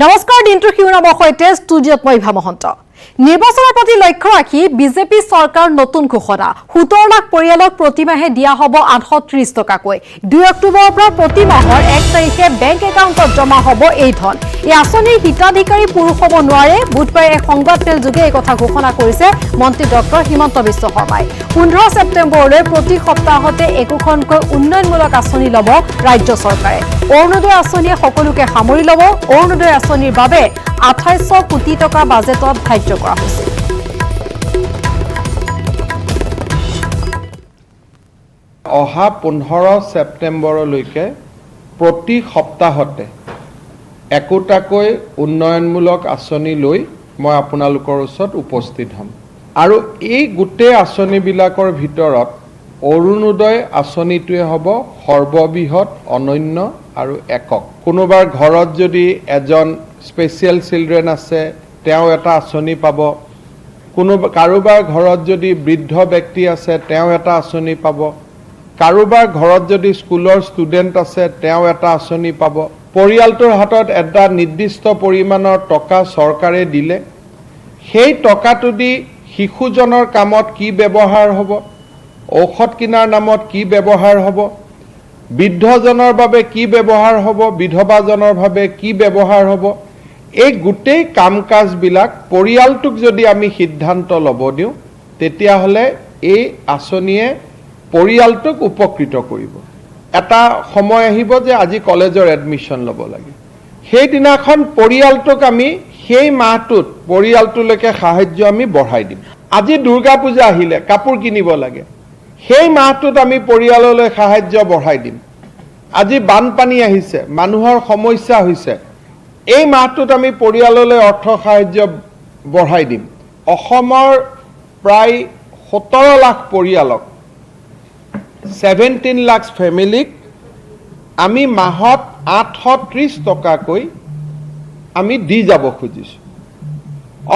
নমস্কাৰ দিনটোৰ শিৰোনামৰ সৈতে ষ্টুডিঅ'ত মই ইভা মহন্ত। নিৰ্বাচনৰ প্ৰতি লক্ষ্য ৰাখি বিজেপি চৰকাৰ নতুন ঘোষণা 17 লাখ পৰিয়ালক প্ৰতিমাহে দিয়া হ'ব 830 টকাকৈ। 2 অক্টোবৰৰ পৰা প্ৰতি মাহৰ 1 তাৰিখে বেংক একাউণ্টত জমা হ'ব এই ধন। এই আঁচনিৰ হিতাধিকাৰী পুৰুষ হ'ব নোৱাৰে। বুধবাৰে এক সংবাদমেল যোগে এই কথা ঘোষণা কৰিছে মন্ত্ৰী ডক্টৰ হিমন্ত বিশ্ব শৰ্মাই। 15 ছেপ্টেম্বৰলৈ প্ৰতি সপ্তাহতে একোখনকৈ উন্নয়নমূলক আঁচনি ল'ব ৰাজ্য চৰকাৰে। অৰুণোদয় আঁচনিয়ে সকলোকে সামৰি ল'ব। অৰুণোদয় আঁচনিৰ বাবে 2800 কোটি টকা বাজেটত ধাৰ্য কৰা হৈছে। অহা 15 ছেপ্টেম্বৰলৈকে প্ৰতি সপ্তাহতে একোটাকৈ উন্নয়নমূলক আঁচনি লৈ মই আপোনালোকৰ ওচৰত উপস্থিত হ'ম। আৰু এই গোটেই আঁচনিবিলাকৰ ভিতৰত অৰুণোদয় আঁচনিটোৱে হ'ব সৰ্ববৃহৎ, অনন্য আৰু একক। কোনোবাৰ ঘৰত যদি এজন স্পেচিয়েল চিলড্ৰেন আছে তেওঁ এটা আঁচনি পাব। কাৰোবাৰ ঘৰত যদি বৃদ্ধ ব্যক্তি আছে তেওঁ এটা আঁচনি পাব। কাৰোবাৰ ঘৰত যদি স্কুলৰ ষ্টুডেণ্ট আছে তেওঁ এটা আঁচনি পাব। পৰিয়ালটোৰ হাতত এটা নিৰ্দিষ্ট পৰিমাণৰ টকা চৰকাৰে দিলে সেই টকাটো দি শিশুজনৰ কামত কি ব্যৱহাৰ হ'ব, ঔষধ কিনাৰ নামত কি ব্যৱহাৰ হ'ব, বৃদ্ধজনৰ বাবে কি ব্যৱহাৰ হ'ব, বিধৱাজনৰ বাবে কি ব্যৱহাৰ হ'ব, এই গোটেই কাম কাজবিলাক পৰিয়ালটোক যদি আমি সিদ্ধান্ত ল'ব দিওঁ তেতিয়াহ'লে এই আঁচনিয়ে পৰিয়ালটোক উপকৃত কৰিব। এটা সময় আহিব যে আজি কলেজৰ এডমিশ্যন ল'ব লাগে, সেইদিনাখন পৰিয়ালটোক আমি সেই মাহটোত পৰিয়ালটোলৈকে সাহায্য আমি বঢ়াই দিম। আজি দুৰ্গা পূজা আহিলে কাপোৰ কিনিব লাগে, সেই মাহটোত আমি পৰিয়াললৈ সাহায্য বঢ়াই দিম। আজি বানপানী আহিছে, মানুহৰ সমস্যা হৈছে, এই মাহটোত আমি পৰিয়াললৈ অৰ্থ সাহায্য বঢ়াই দিম। অসমৰ প্ৰায় 17 লাখ পৰিয়ালক 17 লাখ ফেমিলিক আমি মাহত 830 টকাকৈ আমি দি যাব খুজিছোঁ।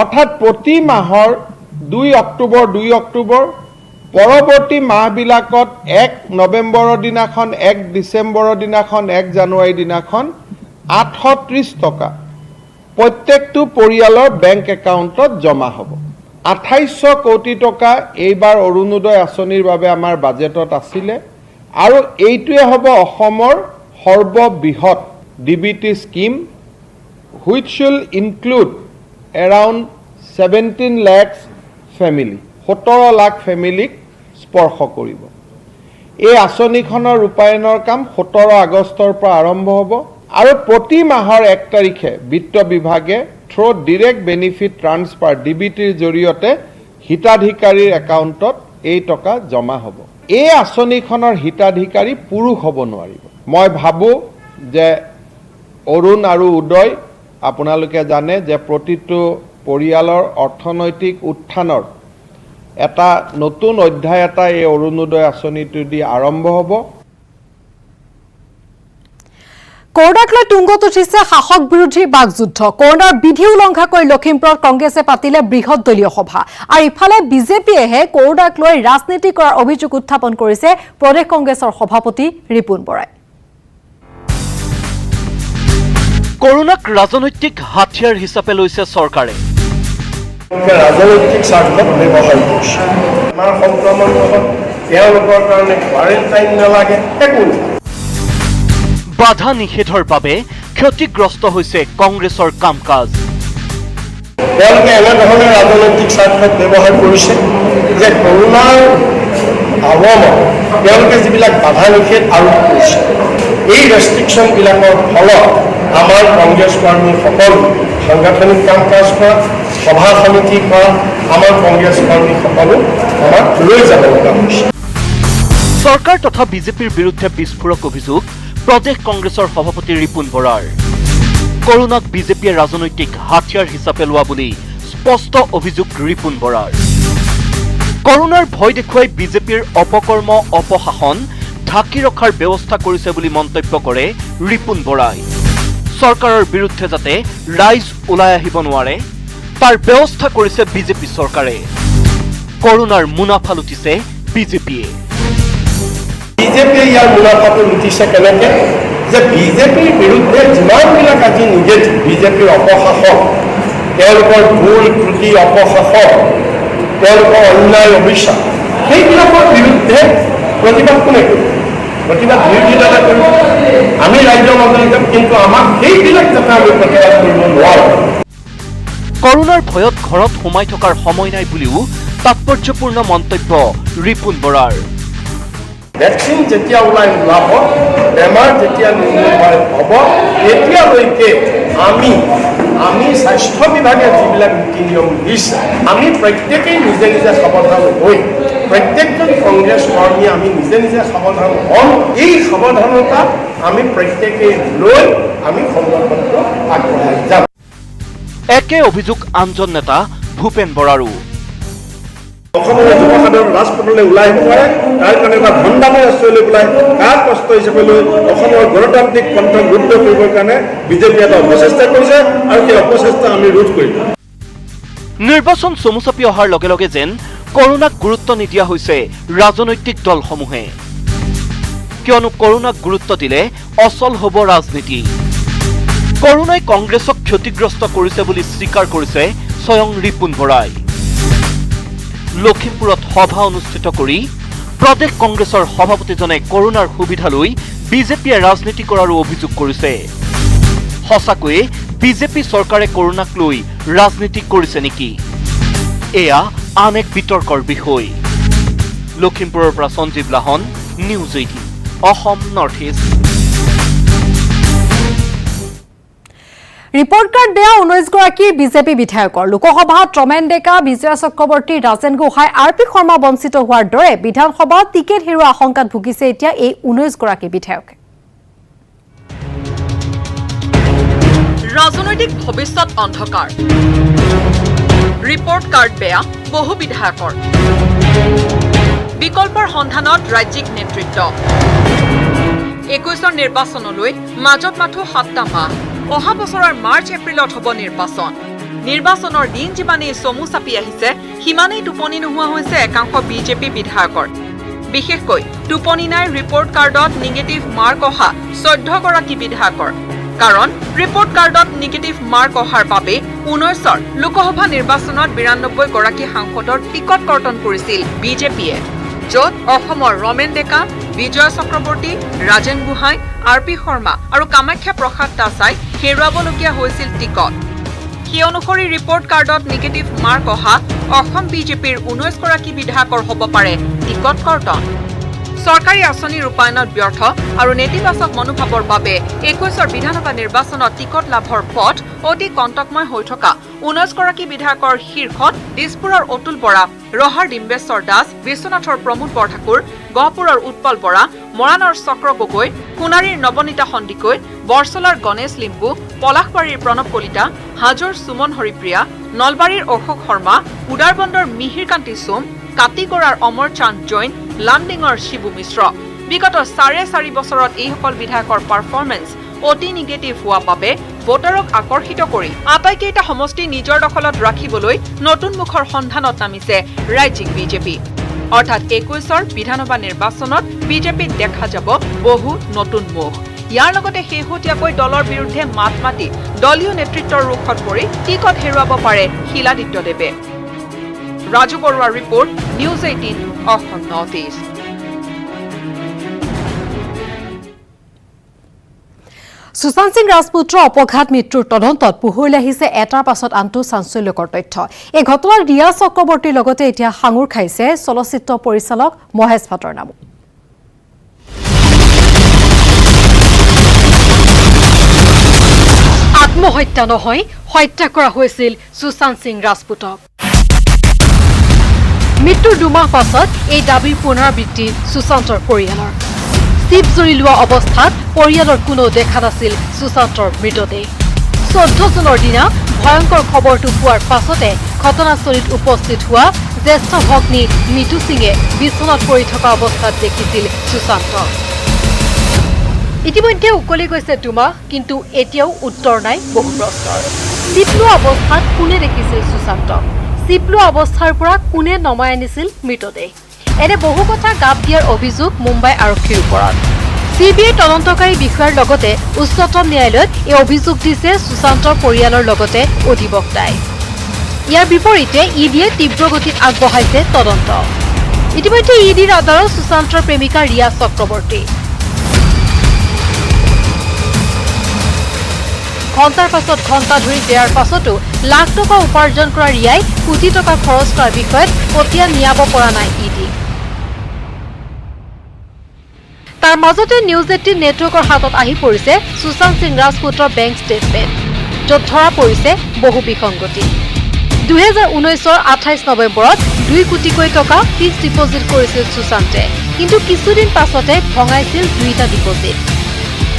অৰ্থাৎ প্ৰতি মাহৰ 2 অক্টোবৰ পৰৱৰ্তী মাহবিলাকত 1 নৱেম্বৰৰ দিনাখন, 1 ডিচেম্বৰৰ দিনাখন, 1 জানুৱাৰীৰ দিনাখন 830 টকা প্ৰত্যেকটো পৰিয়ালৰ বেংক একাউণ্টত জমা হ'ব। 2800 কোটি টকা এইবাৰ অৰুণোদয় আঁচনিৰ বাবে আমাৰ বাজেটত আছিলে আৰু এইটোৱে হ'ব অসমৰ সৰ্ববৃহৎ DBT scheme which will include around 17 lakhs family, 17 lakh ফেমিলিক স্পৰ্শ কৰিব। এই আঁচনিখনৰ ৰূপায়ণৰ কাম 17 আগষ্টৰ পৰা আৰম্ভ হ'ব আৰু প্ৰতি মাহৰ 1 তাৰিখে বিত্ত বিভাগে থ্ৰু ডিৰেক্ট বেনিফিট ট্ৰান্সফাৰ ডিবিটিৰ জৰিয়তে হিতাধিকাৰীৰ একাউণ্টত এই টকা জমা হ'ব। এই আঁচনিখনৰ হিতাধিকাৰী পুৰুষ হ'ব নোৱাৰিব। মই ভাবোঁ যে অৰুণ আৰু উদয় আপোনালোকে জানে যে প্ৰতিটো পৰিয়ালৰ অৰ্থনৈতিক উত্থানৰ এটা নতুন অধ্যায় এটা এই অৰুণোদয় আঁচনিটো দি আৰম্ভ হ'ব। কৰোনাক লৈ তুংগত উঠিছে শাসক বিৰোধী বাকযুদ্ধ। কৰোনাৰ বিধি উলংঘা কৰি লখিমপুৰত কংগ্ৰেছে পাতিলে বৃহৎ দলীয় সভা আৰু ইফালে বিজেপিয়েহে কৰোনাক লৈ ৰাজনীতি কৰাৰ অভিযোগ উত্থাপন কৰিছে প্ৰদেশ কংগ্ৰেছৰ সভাপতি ৰিপুণ বৰাই। কৰোনাক ৰাজনৈতিক হাতিয়াৰ হিচাপে লৈছে চৰকাৰে। ৰাজনৈতিক স্বাৰ্থত ব্যৱহাৰ কৰিছে। আমাৰ সংক্ৰমণ নহ'ল, তেওঁলোকৰ কাৰণে কোৱাৰেণ্টাইন নালাগে, একো নাই। বাধা নিষেধৰ বাবে ক্ষতিগ্ৰস্ত হৈছে কংগ্ৰেছৰ কাম কাজ। তেওঁলোকে এনেধৰণে ৰাজনৈতিক স্বাৰ্থত ব্যৱহাৰ কৰিছে যে কৰোনাৰ আগমন তেওঁলোকে যিবিলাক বাধা নিষেধ আৰোপ কৰিছে, এই ৰেষ্ট্ৰিকশ্যনবিলাকৰ ফলত আমাৰ কংগ্ৰেছ কৰ্মীসকল সাংগঠনিক কাম কাজ কৰা, সভা সমিতি কৰা আমাৰ কংগ্ৰেছ কৰ্মীসকলো আমাক লৈ যাব লগা হৈছে। চৰকাৰ তথা বিজেপিৰ বিৰুদ্ধে বিস্ফোৰক অভিযোগ প্ৰদেশ কংগ্ৰেছৰ সভাপতি ৰিপুণ বৰাৰ। কৰোনাক বিজেপিয়ে ৰাজনৈতিক হাতিয়াৰ হিচাপে লোৱা বুলি স্পষ্ট অভিযোগ ৰিপুণ বৰাৰ। কৰোনাৰ ভয় দেখুৱাই বিজেপিৰ অপকৰ্ম অপশাসন ঢাকি ৰখাৰ ব্যৱস্থা কৰিছে বুলি মন্তব্য কৰে ৰিপুণ বৰাই। চৰকাৰৰ বিৰুদ্ধে যাতে ৰাইজ ওলাই আহিব নোৱাৰে তাৰ ব্যৱস্থা কৰিছে বিজেপি চৰকাৰে। কৰোনাৰ মুনাফা লুটিছে বিজেপিয়ে। বিজেপিয়ে ইয়াৰ মুনাফাটো লুটিছে কেনেকৈ? যে বিজেপিৰ বিৰুদ্ধে যিমানবিলাক আজি নিগেটিভ বিজেপিৰ অপশাসন তেওঁলোকৰ ভুল ত্ৰুটি অপশাসন তেওঁলোকৰ অন্যায় অবিশ্বাস সেইবিলাকৰ বিৰুদ্ধে প্ৰতিবাদ কোনে কৰিব প্ৰতিবাদ বিৰোধী দলে কৰিব আমি ৰাজ্যৰ মাজলৈ যাম কিন্তু আমাক সেইবিলাক যাতে আমি প্ৰতিবাদ কৰিব নোৱাৰোঁ কৰোনাৰ ভয়ত ঘৰত সোমাই থকাৰ সময় নাই বুলিও তাৎপৰ্যপূৰ্ণ মন্তব্য ৰিপুন বৰাৰ ভেকচিন যেতিয়া ওলাব বেমাৰ যেতিয়া নিৰ্মূল হ'ব তেতিয়ালৈকে আমি স্বাস্থ্য বিভাগে যিবিলাক নীতি নিয়ম দিছে আমি প্ৰত্যেকেই নিজে নিজে সাৱধান হৈ প্ৰত্যেকজন কংগ্ৰেছ কৰ্মী আমি নিজে নিজে সাৱধান হ'ম এই সাৱধানতা আমি প্ৰত্যেকেই লৈ আমি সংগঠনটো আগবঢ়াই যাম একে অভিযোগ আনজন নেতা ভূপেন বৰাৰো অসমৰ যুৱসাধাৰণ ৰাজপথলৈ ওলাই আহিব পাৰে তাৰ কাৰণে এটা ভণ্ডামৰ আশ্ৰয় লৈ পেলাই কাৰ কষ্ট হিচাপে লৈ অসমৰ গণতান্ত্ৰিক পন্থক ৰুদ্ধ কৰিবৰ কাৰণে বিজেপিয়ে এটা অপচেষ্টা কৰিছে আৰু সেই অপচেষ্টা আমি ৰোধ কৰিম নিৰ্বাচন চমু চাপি অহাৰ লগে লগে যেন কৰোনাক গুৰুত্ব নিদিয়া হৈছে ৰাজনৈতিক দলসমূহে কিয়নো কৰোনাক গুৰুত্ব দিলে অচল হ'ব ৰাজনীতি কৰোনাই কংগ্ৰেছক ক্ষতিগ্ৰস্ত কৰিছে বুলি স্বীকাৰ কৰিছে স্বয়ং ৰিপুন বৰাই লখিমপুৰত সভা অনুষ্ঠিত কৰি প্ৰদেশ কংগ্ৰেছৰ সভাপতিজনে কৰোনাৰ সুবিধা লৈ বিজেপিয়ে ৰাজনীতি কৰাৰো অভিযোগ কৰিছে সঁচাকৈয়ে বিজেপি চৰকাৰে কৰোনাক লৈ ৰাজনীতি কৰিছে নেকি এয়া আন এক বিতৰ্কৰ বিষয় লখিমপুৰৰ পৰা Sanjib Lahon news 18 Assam north east report card বেয়া 19গৰাকী বিজেপি বিধায়কৰ লোকসভাত ৰমেন ডেকা বিজয় চক্ৰৱৰ্তী ৰাজেন গোহাঁই আৰপি শৰ্মা বঞ্চিত হোৱাৰ দৰে বিধানসভাত টিকেট হেৰুৱা আশংকাত ভুগিছে এতিয়া এই 19গৰাকী বিধায়কে ৰাজনৈতিক ভৱিষ্যত অন্ধকাৰ ৰিপৰ্ট কাৰ্ড বেয়া বহু বিধায়কৰ বিকল্পৰ সন্ধানত ৰাজ্যিক নেতৃত্ব 21ৰ নিৰ্বাচনলৈ মাজত মাথো 7টা মাহ অহা বছৰৰ মাৰ্চ এপ্ৰিলত হ'ব নিৰ্বাচনৰ দিন যিমানেই চমু চাপি আহিছে সিমানেই টোপনি নোহোৱা হৈছে একাংশ বিজেপি বিধায়কৰ বিশেষকৈ টোপনি নাই ৰিপৰ্ট কাৰ্ডত নিগেটিভ মাৰ্ক অহা 14গৰাকী বিধায়কৰ কাৰণ ৰিপৰ্ট কাৰ্ডত নিগেটিভ মাৰ্ক অহাৰ বাবে 19ৰ লোকসভা নিৰ্বাচনত 92গৰাকী সাংসদৰ টিকট কৰ্তন কৰিছিল বিজেপিয়ে য'ত অসমৰ ৰমেন ডেকা বিজয় চক্ৰৱৰ্তী ৰাজেন গোহাঁই আৰপি শৰ্মা আৰু কামাখ্যা প্ৰসাদ দাসাই হেৰুৱাবলগীয়া হৈছিল টিকট সেই অনুসৰি ৰিপৰ্ট কাৰ্ডত নিগেটিভ মাৰ্ক অহা অসম বিজেপিৰ 19গৰাকী বিধায়কৰ হ'ব পাৰে টিকট কৰ্তন চৰকাৰী আঁচনি ৰূপায়ণত ব্যৰ্থ আৰু নেতিবাচক মনোভাৱৰ বাবে 21ৰ বিধানসভা নিৰ্বাচনত টিকট লাভৰ পথ অতি কণ্টকময় হৈ থকা 19গৰাকী বিধায়কৰ শীৰ্ষত দিছপুৰৰ অতুল বৰা ৰহাৰ ডিম্বেশ্বৰ দাস বিশ্বনাথৰ প্ৰমোদ বৰঠাকুৰ গহপুৰৰ উৎপল বৰা মৰাণৰ চক্ৰ গগৈ সোণাৰীৰ নৱনীতা সন্দিকৈ বৰচলাৰ গণেশ লিম্বু পলাশবাৰীৰ প্ৰণৱ কলিতা হাজোৰ সুমন হৰিপ্ৰিয়া নলবাৰীৰ অশোক শৰ্মা উদাৰবন্দৰ মিহিৰকান্তি সোম কাটিগড়াৰ অমৰ চান্দ জৈন লামডিঙৰ শিবু মিশ্ৰ বিগত 4.5 বছৰত এইসকল বিধায়কৰ পাৰফৰ্মেন্স অতি নিগেটিভ হোৱা বাবে ভোটাৰক আকৰ্ষিত কৰি আটাইকেইটা সমষ্টি নিজৰ দখলত ৰাখিবলৈ নতুন মুখৰ সন্ধানত নামিছে ৰাজ্যিক বিজেপি অৰ্থাৎ 21ৰ বিধানসভা নিৰ্বাচনত বিজেপিত দেখা যাব বহু নতুন মুখ ইয়াৰ লগতে শেহতীয়াকৈ দলৰ বিৰুদ্ধে মাত মাতি দলীয় নেতৃত্বৰ ৰুখত পৰি টিকট হেৰুৱাব পাৰে শিলাদিত্যদেৱে ৰাজু বৰুৱাৰ report news 18 Assam north east Sushant Singh ৰাজপুতৰ অপঘাত মৃত্যুৰ তদন্তত পোহৰলৈ আহিছে এটাৰ পাছত আনটো চাঞ্চল্যকৰ তথ্য এই ঘটনাৰ ৰিয়া চক্ৰৱৰ্তীৰ লগতে এতিয়া সাঙুৰ খাইছে চলচ্চিত্ৰ পৰিচালক মহেশ ভাটৰ নামো আত্মহত্যা নহয় হত্যা কৰা হৈছিল সুশান্ত সিং ৰাজপুতক মৃত্যুৰ দুমাহ পাছত এই দাবীৰ পুনৰাবৃত্তি সুশান্তৰ পৰিয়ালৰ চিপ জুৰি লোৱা অৱস্থাত পৰিয়ালৰ কোনো দেখা নাছিল সুশান্তৰ মৃতদেহ 14 জুনৰ দিনা ভয়ংকৰ খবৰটো পোৱাৰ পাছতে ঘটনাস্থলীত উপস্থিত হোৱা জ্যেষ্ঠ ভগ্নী মিতু সিঙে বিছনাত পৰি থকা অৱস্থাত দেখিছিল সুশান্তক ইতিমধ্যে উকলি গৈছে দুমাহ কিন্তু এতিয়াও উত্তৰ নাই বহু প্ৰশ্নৰ চিপ লোৱা অৱস্থাত কোনে দেখিছিল সুশান্তক চিপ লোৱা অৱস্থাৰ পৰা কোনে নমাই আনিছিল মৃতদেহ এনে বহু কথা গাপ দিয়াৰ অভিযোগ মুম্বাই আৰক্ষীৰ ওপৰত CBI তদন্তকাৰী বিষয়াৰ লগতে উচ্চতম ন্যায়ালয়ত এই অভিযোগ দিছে সুশান্তৰ পৰিয়ালৰ লগতে অধিবক্তাই। ইয়াৰ বিপৰীতে ইডিয়ে তীব্ৰ গতিত আগবঢ়াইছে তদন্ত। ইতিমধ্যে ইডিৰ আদালত সুশান্তৰ প্ৰেমিকা ৰিয়া চক্ৰৱৰ্তী। ঘণ্টাৰ পাছত ঘণ্টা ধৰি জেৰাৰ পাছতো লাখ টকা উপাৰ্জন কৰা ৰিয়াই কোটি টকা খৰচ কৰাৰ বিষয়ত পতিয়া নিয়াব পৰা নাই ইডি। তাৰ মাজতে নিউজ 18 নেটৱৰ্কৰ হাতত আহি পৰিছে সুশান্ত সিং ৰাজপুতৰ বেংক ষ্টেটমেণ্ট, য'ত ধৰা পৰিছে বহু বিসংগতি। 2019 28 নৱেম্বৰত 2 কোটিকৈ টকা ফিক্সড ডিপজিট কৰিছিল সুশান্তে, কিন্তু কিছুদিন পাছতে ভঙাইছিল 2টা ডিপজিট।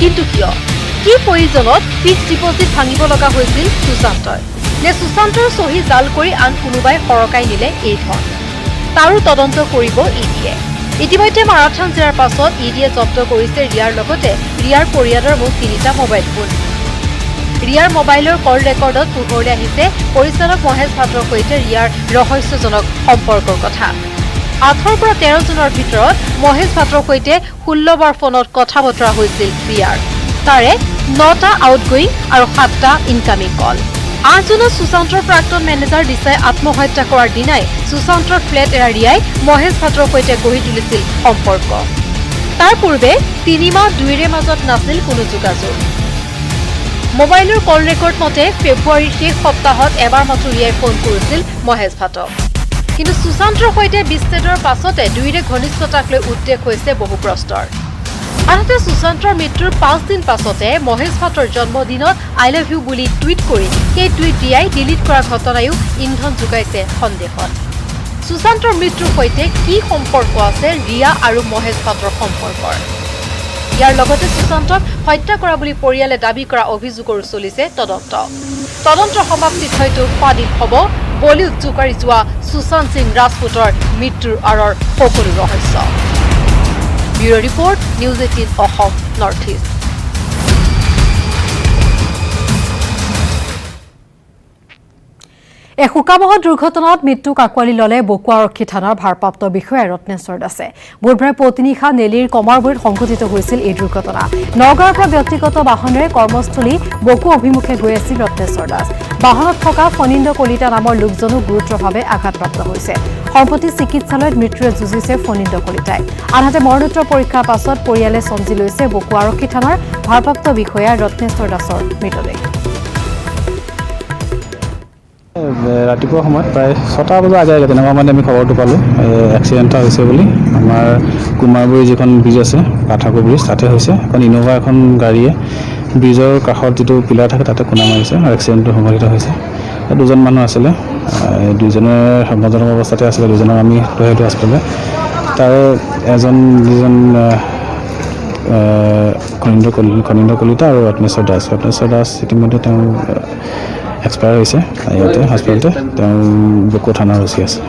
কিন্তু কিয়? কি প্ৰয়োজনত ফিক্সড ডিপজিট ভাঙিব লগা হৈছিল সুশান্তই? নে সুশান্তৰ চহী জাল কৰি আন কোনোবাই সৰকাই নিলে এই ধন? তাৰো তদন্ত কৰিব ইডিয়ে। ইতিমধ্যে মাৰাথান জেৰাৰ পাছত ইডিয়ে জব্দ কৰিছে ৰিয়াৰ লগতে ৰিয়াৰ পৰিয়ালৰ মুঠ 3টা মোবাইল ফোন। ৰিয়াৰ মোবাইলৰ কল ৰেকৰ্ডত পোহৰলৈ আহিছে পৰিচালক মহেশ ভাটৰ সৈতে ৰিয়াৰ ৰহস্যজনক সম্পৰ্কৰ কথা। 8 পৰা 13 জনৰ ভিতৰত মহেশ ভাটৰ সৈতে 16 বাৰ ফোনত কথা বতৰা হৈছিল ৰিয়াৰ। তাৰে 9টা আউটগোয়িং আৰু 7টা ইনকামিং কল। 8 জুনত সুশান্তৰ প্ৰাক্তন মেনেজাৰ দিশাই আত্মহত্যা কৰাৰ দিনাই সুশান্তৰ ফ্লেট এৰা ৰিয়াই মহেশ ভাটৰ সৈতে গঢ়ি তুলিছিল সম্পৰ্ক। তাৰ পূৰ্বে 3 মাহ 2ৰে মাজত নাছিল কোনো যোগাযোগ। মোবাইলৰ কল ৰেকৰ্ড মতে ফেব্ৰুৱাৰীৰ শেষ সপ্তাহত এবাৰ মাত্ৰ ৰিয়াই ফোন কৰিছিল মহেশ ভাটক। কিন্তু সুশান্তৰ সৈতে বিচ্ছেদৰ পাছতে 2ৰে ঘনিষ্ঠতাক লৈ উদ্বেগ হৈছে বহু প্ৰস্তৰ। আনহাতে সুশান্তৰ মৃত্যুৰ 5 দিন পাছতে মহেশ ভাটৰ জন্মদিনত আই লাভ ইউ বুলি টুইট কৰি সেই টুইট ৰিয়াই ডিলিট কৰা ঘটনায়ো ইন্ধন যোগাইছে সন্দেহত। সুশান্তৰ মৃত্যুৰ সৈতে কি সম্পৰ্ক আছে ৰিয়া আৰু মহেশ ভাটৰ সম্পৰ্কৰ? ইয়াৰ লগতে সুশান্তক হত্যা কৰা বুলি পৰিয়ালে দাবী কৰা অভিযোগৰো চলিছে তদন্ত। তদন্তৰ সমাপ্তিত হয়তো ফাদিল হ'ব বলিউড জোকাৰি যোৱা সুশান্ত সিং ৰাজপুতৰ মৃত্যুৰ আঁৰৰ সকলো ৰহস্য। Bureau report, news 18 Assam north east. এক শোকাবহ দুৰ্ঘটনাত মৃত্যুক আঁকোৱালি ল'লে বকুৱা আৰক্ষী থানাৰ ভাৰপ্ৰাপ্ত বিষয়া ৰত্নেশ্বৰ দাসে। বুধবাৰে পুৱতিনিশা নেলীৰ কমাৰবৈত সংঘটিত হৈছিল এই দুৰ্ঘটনা। নগাঁৱৰ পৰা ব্যক্তিগত বাহনেৰে কৰ্মস্থলী বকু অভিমুখে গৈ আছিল ৰত্নেশ্বৰ দাস। বাহনত থকা ফণীন্দ্ৰ কলিতা নামৰ লোকজনো গুৰুতৰভাৱে আঘাতপ্ৰাপ্ত হৈছে। সম্প্ৰতি চিকিৎসালয়ত মৃত্যুৰে যুঁজিছে ফণীন্দ্ৰ কলিতাই। আনহাতে মৰণোত্তৰ পৰীক্ষাৰ পাছত পৰিয়ালে চমজি লৈছে বকু আৰক্ষী থানাৰ ভাৰপ্ৰাপ্ত বিষয়া ৰত্নেশ্বৰ দাসৰ মৃতদেহ। ৰাতিপুৱা সময়ত প্ৰায় 6টা বজাৰ আগে তেনেকুৱা মানে আমি খবৰটো পালোঁ এক্সিডেণ্ট এটা হৈছে বুলি। আমাৰ কুমাৰবুৰী যিখন ব্ৰিজ আছে পাঠাকো ব্ৰিজ তাতে হৈছে। এখন ইন'ভা এখন গাড়ীয়ে ব্ৰিজৰ কাষত যিটো পিলাৰ থাকে তাতে খুন্দা মাৰিছে আৰু এক্সিডেণ্টটো সংঘটিত হৈছে। 2জন মানুহ আছিলে, 2জনে সৰ্বজনক অৱস্থাতে আছিলে, 2জনক আমি লৈ আহিলোঁ হস্পিটেললৈ। তাৰে যিজন খনীন্দ্ৰ কলিতা আৰু ৰত্নেশ্বৰ দাস। ৰত্নেশ্বৰ দাস ইতিমধ্যে তেওঁ এক্সপায়াৰ হৈছে ইয়াতে হস্পিটেলতে। তেওঁ বকো থানাৰ ৰচি আছে।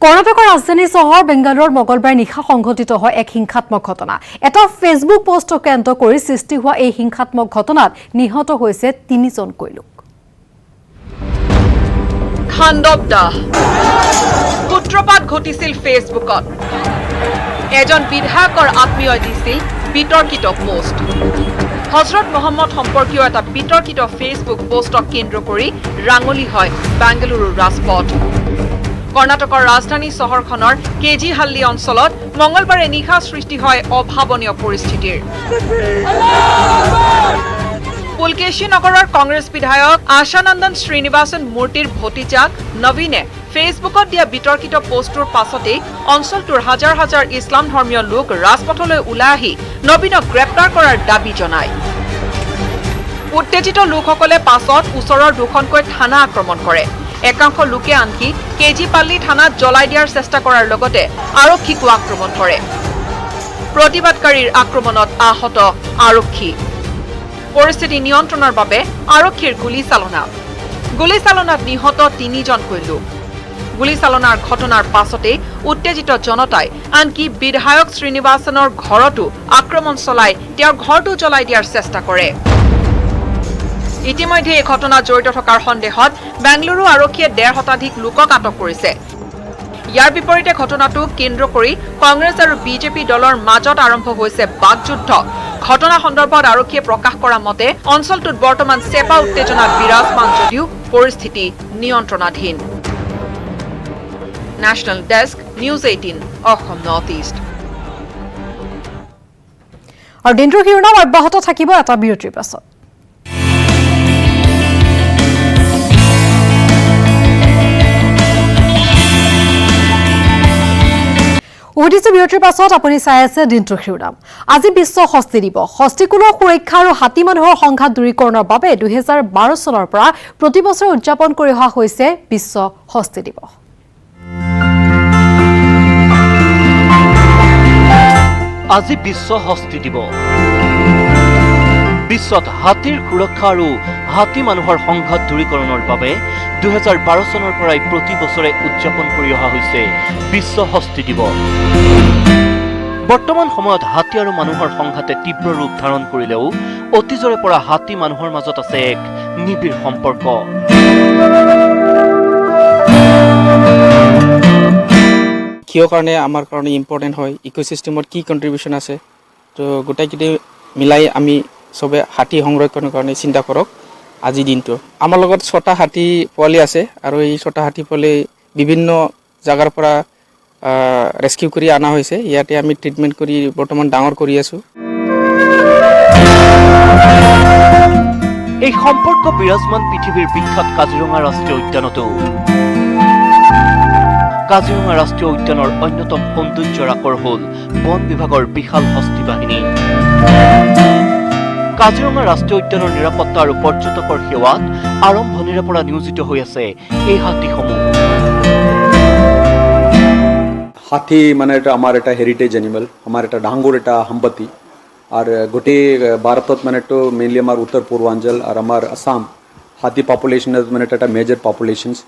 কৰ্ণাটকৰ ৰাজধানী চহৰ বেংগালুৰুৰ মঙলবাৰে নিশা সংঘটিত হয় এক হিংসাত্মক ঘটনা। এটা ফেচবুক পোষ্টক কেন্দ্ৰ কৰি সৃষ্টি হোৱা এই হিংসাত্মক ঘটনাত নিহত হৈছে 3জনকৈ লোক। খাণ্ডৱ দাহ সূত্ৰপাত ঘটিছিল ফেচবুকত। এজন বিধায়কৰ আত্মীয়ই দিছিল বিতৰ্কিত পোষ্ট। হজৰত মহম্মদ সম্পৰ্কীয় এটা বিতৰ্কিত ফেচবুক পোষ্টক কেন্দ্ৰ কৰি ৰাঙলী হয় বেংগালুৰুৰ ৰাজপথ। কৰ্ণাটকৰ ৰাজধানী চহৰখনৰ কেজিহাল্লি অঞ্চলত মঙলবাৰে নিশা সৃষ্টি হয় অভাৱনীয় পৰিস্থিতিৰ। পুলকেশী নগৰৰ কংগ্ৰেছ বিধায়ক আশানন্দন শ্ৰীনিবাসন মূৰ্তিৰ ভতিজাক নবীনে ফেচবুকত দিয়া বিতৰ্কিত পোষ্টটোৰ পাছতেই অঞ্চলটোৰ হাজাৰ হাজাৰ ইছলাম ধৰ্মীয় লোক ৰাজপথলৈ ওলাই আহি নবীনক গ্ৰেপ্তাৰ কৰাৰ দাবী জনায়। উত্তেজিত লোকসকলে পাছত ওচৰৰ 2খনকৈ থানা আক্ৰমণ কৰে। একাংশ লোকে আনকি কেজিপাল্লি থানাত জ্বলাই দিয়াৰ চেষ্টা কৰাৰ লগতে আৰক্ষীকো আক্ৰমণ কৰে। প্ৰতিবাদকাৰীৰ আক্ৰমণত আহত আৰক্ষী। পৰিস্থিতি নিয়ন্ত্ৰণৰ বাবে আৰক্ষীৰ গুলীচালনাত নিহত 3জনকৈ লোক। গুলীচালনাৰ ঘটনাৰ পাছতে উত্তেজিত জনতাই আনকি বিধায়ক শ্ৰীনিবাসনৰ ঘৰতো আক্ৰমণ চলাই তেওঁৰ ঘৰটো জ্বলাই দিয়াৰ চেষ্টা কৰে। ইতিমধ্যে এই ঘটনাত জড়িত থকাৰ সন্দেহত বেংগালুৰু আৰক্ষীয়ে 1.5 শতাধিক লোকক আটক কৰিছে। ইয়াৰ বিপৰীতে ঘটনাটো কেন্দ্ৰ কৰি কংগ্ৰেছ আৰু বিজেপি দলৰ মাজত আৰম্ভ হৈছে বাকযুদ্ধ। ঘটনা সন্দৰ্ভত আৰক্ষীয়ে প্ৰকাশ কৰা মতে অঞ্চলটোত বৰ্তমান চেপা উত্তেজনা বিৰাজমান যদিও পৰিস্থিতি নিয়ন্ত্ৰণাধীন। National desk, news 18, Assam north east. আৰু দিনটোৰ শিৰোনাম অব্যাহত থাকিব এটা বিৰতিৰ পাছত। উদিছো বিৰতিৰ পাছত আপুনি চাই আছে দিনটোৰ শিৰোনাম। আজি বিশ্ব হস্তি দিৱস। হস্তিকুলৰ সুৰক্ষা আৰু হাতী মানুহৰ সংঘাত দূৰীকৰণৰ বাবে 2012 চনৰ পৰা প্ৰতি বছৰে উদযাপন কৰি অহা হৈছে বিশ্ব হস্তি দিৱস। আজি বিশ্ব হস্তি দিৱস। বিশ্বত হাতীৰ সুৰক্ষা আৰু হাতী মানুহৰ সংঘাত দূৰীকৰণৰ বাবে 2012 চনৰ পৰাই প্ৰতি বছৰে উদযাপন কৰি অহা হৈছে বিশ্ব হস্তি দিৱস। বৰ্তমান সময়ত হাতী আৰু মানুহৰ সংঘাতে তীব্ৰ ৰূপ ধাৰণ কৰিলেও অতীজৰে পৰা হাতী মানুহৰ মাজত আছে এক নিবিড় সম্পৰ্ক। কিয় কাৰণে আমাৰ কাৰণে ইম্পৰ্টেণ্ট হয়, ইক'চিষ্টেমত কি কণ্ট্ৰিবিউশ্যন আছে, তো গোটেইকেইটা মিলাই আমি চবে হাতী সংৰক্ষণৰ কাৰণে চিন্তা কৰক। আজি দিনটো আমাৰ লগত 6টা হাতী পোৱালি আছে আৰু এই 6টা হাতী পোৱালি বিভিন্ন জাগাৰ পৰা ৰেস্কিউ কৰি অনা হৈছে। ইয়াতে আমি ট্ৰিটমেণ্ট কৰি বৰ্তমান ডাঙৰ কৰি আছোঁ। এই সম্পৰ্ক বিৰাজমান পৃথিৱীৰ বিখ্যাত কাজিৰঙা ৰাষ্ট্ৰীয় উদ্যানতো। কাজিৰঙা ৰাষ্ট্ৰীয় উদ্যানৰ অন্যতম সৌন্দৰ্যৰ আকৰ হ'ল বন বিভাগৰ বিশাল হস্তি বাহিনী। কাজিৰঙা ৰাষ্ট্ৰীয় উদ্যানৰ নিৰাপত্তা আৰু পৰ্যটকৰ সেৱাত আৰম্ভণিৰে পৰা নিয়োজিত হৈ আছে এই হাতীসমূহ। হাতী মানে এটা আমাৰ এটা হেৰিটেজ এনিমেল, আমাৰ এটা ডাঙৰ এটা সম্পত্তি। আৰু গোটেই ভাৰতত মানে তো মেইনলি আমাৰ উত্তৰ পূৰ্বাঞ্চল আৰু আমাৰ আসাম হাতী পপুলেশ্যন মানে এটা মেজৰ পপুলেশ্যনছ।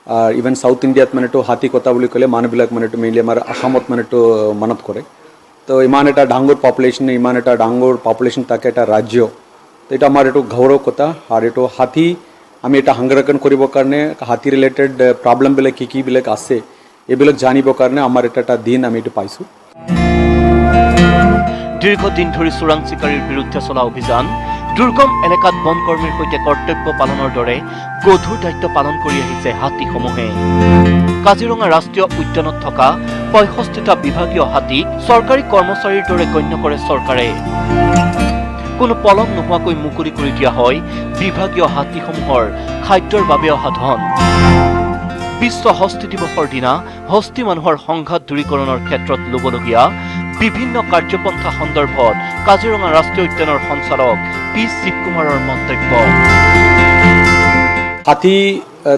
আর ইভেন সাউথ ইণ্ডিয়াত মানে তো হাতী কথা বুলি ক'লে মানুহবিলাক মানে তো মেইনলি আমাৰ আসামত মানে তো মনত কৰে। তো ইমান এটা ডাঙৰ পপুলেশ্যন, ইমান এটা ডাঙৰ পপুলেশ্যন থাকে এটা ৰাজ্য, তো এটা আমাৰ এইটো গৌৰৱ কথা। আৰু এইটো হাতী আমি এটা সংৰক্ষণ কৰিবৰ কাৰণে হাতী ৰিলেটেড প্ৰব্লেমবিলাক কি কিবিলাক আছে এইবিলাক জানিবৰ কাৰণে আমাৰ এটা দিন আমি এইটো পাইছোঁ। দীৰ্ঘদিন ধৰি চোৰাং চিকাৰীৰ বিৰুদ্ধে চলা অভিযান, দুৰ্গম এলেকাত বন কৰ্মীৰ সৈতে কৰ্তব্য পালনৰ দৰে গধুৰ দায়িত্ব পালন কৰি আহিছে হাতীসমূহে। কাজিৰঙা ৰাষ্ট্ৰীয় উদ্যানত থকা 65টা বিভাগীয় হাতীক চৰকাৰী কৰ্মচাৰীৰ দৰে গণ্য কৰে চৰকাৰে। কোনো পলম নোহোৱাকৈ মুকলি কৰি দিয়া হয় বিভাগীয় হাতীসমূহৰ খাদ্যৰ বাবে অহা ধন। বিশ্ব হস্তি দিৱসৰ দিনা হস্তি মানুহৰ সংঘাত দূৰীকৰণৰ ক্ষেত্ৰত ল'বলগীয়া বিভিন্ন কাৰ্যপন্থা সন্দৰ্ভত কাজিৰঙা ৰাষ্ট্ৰীয় উদ্যানৰ সঞ্চালক পি শিৱকুমাৰৰ মন্তব্য। হাতী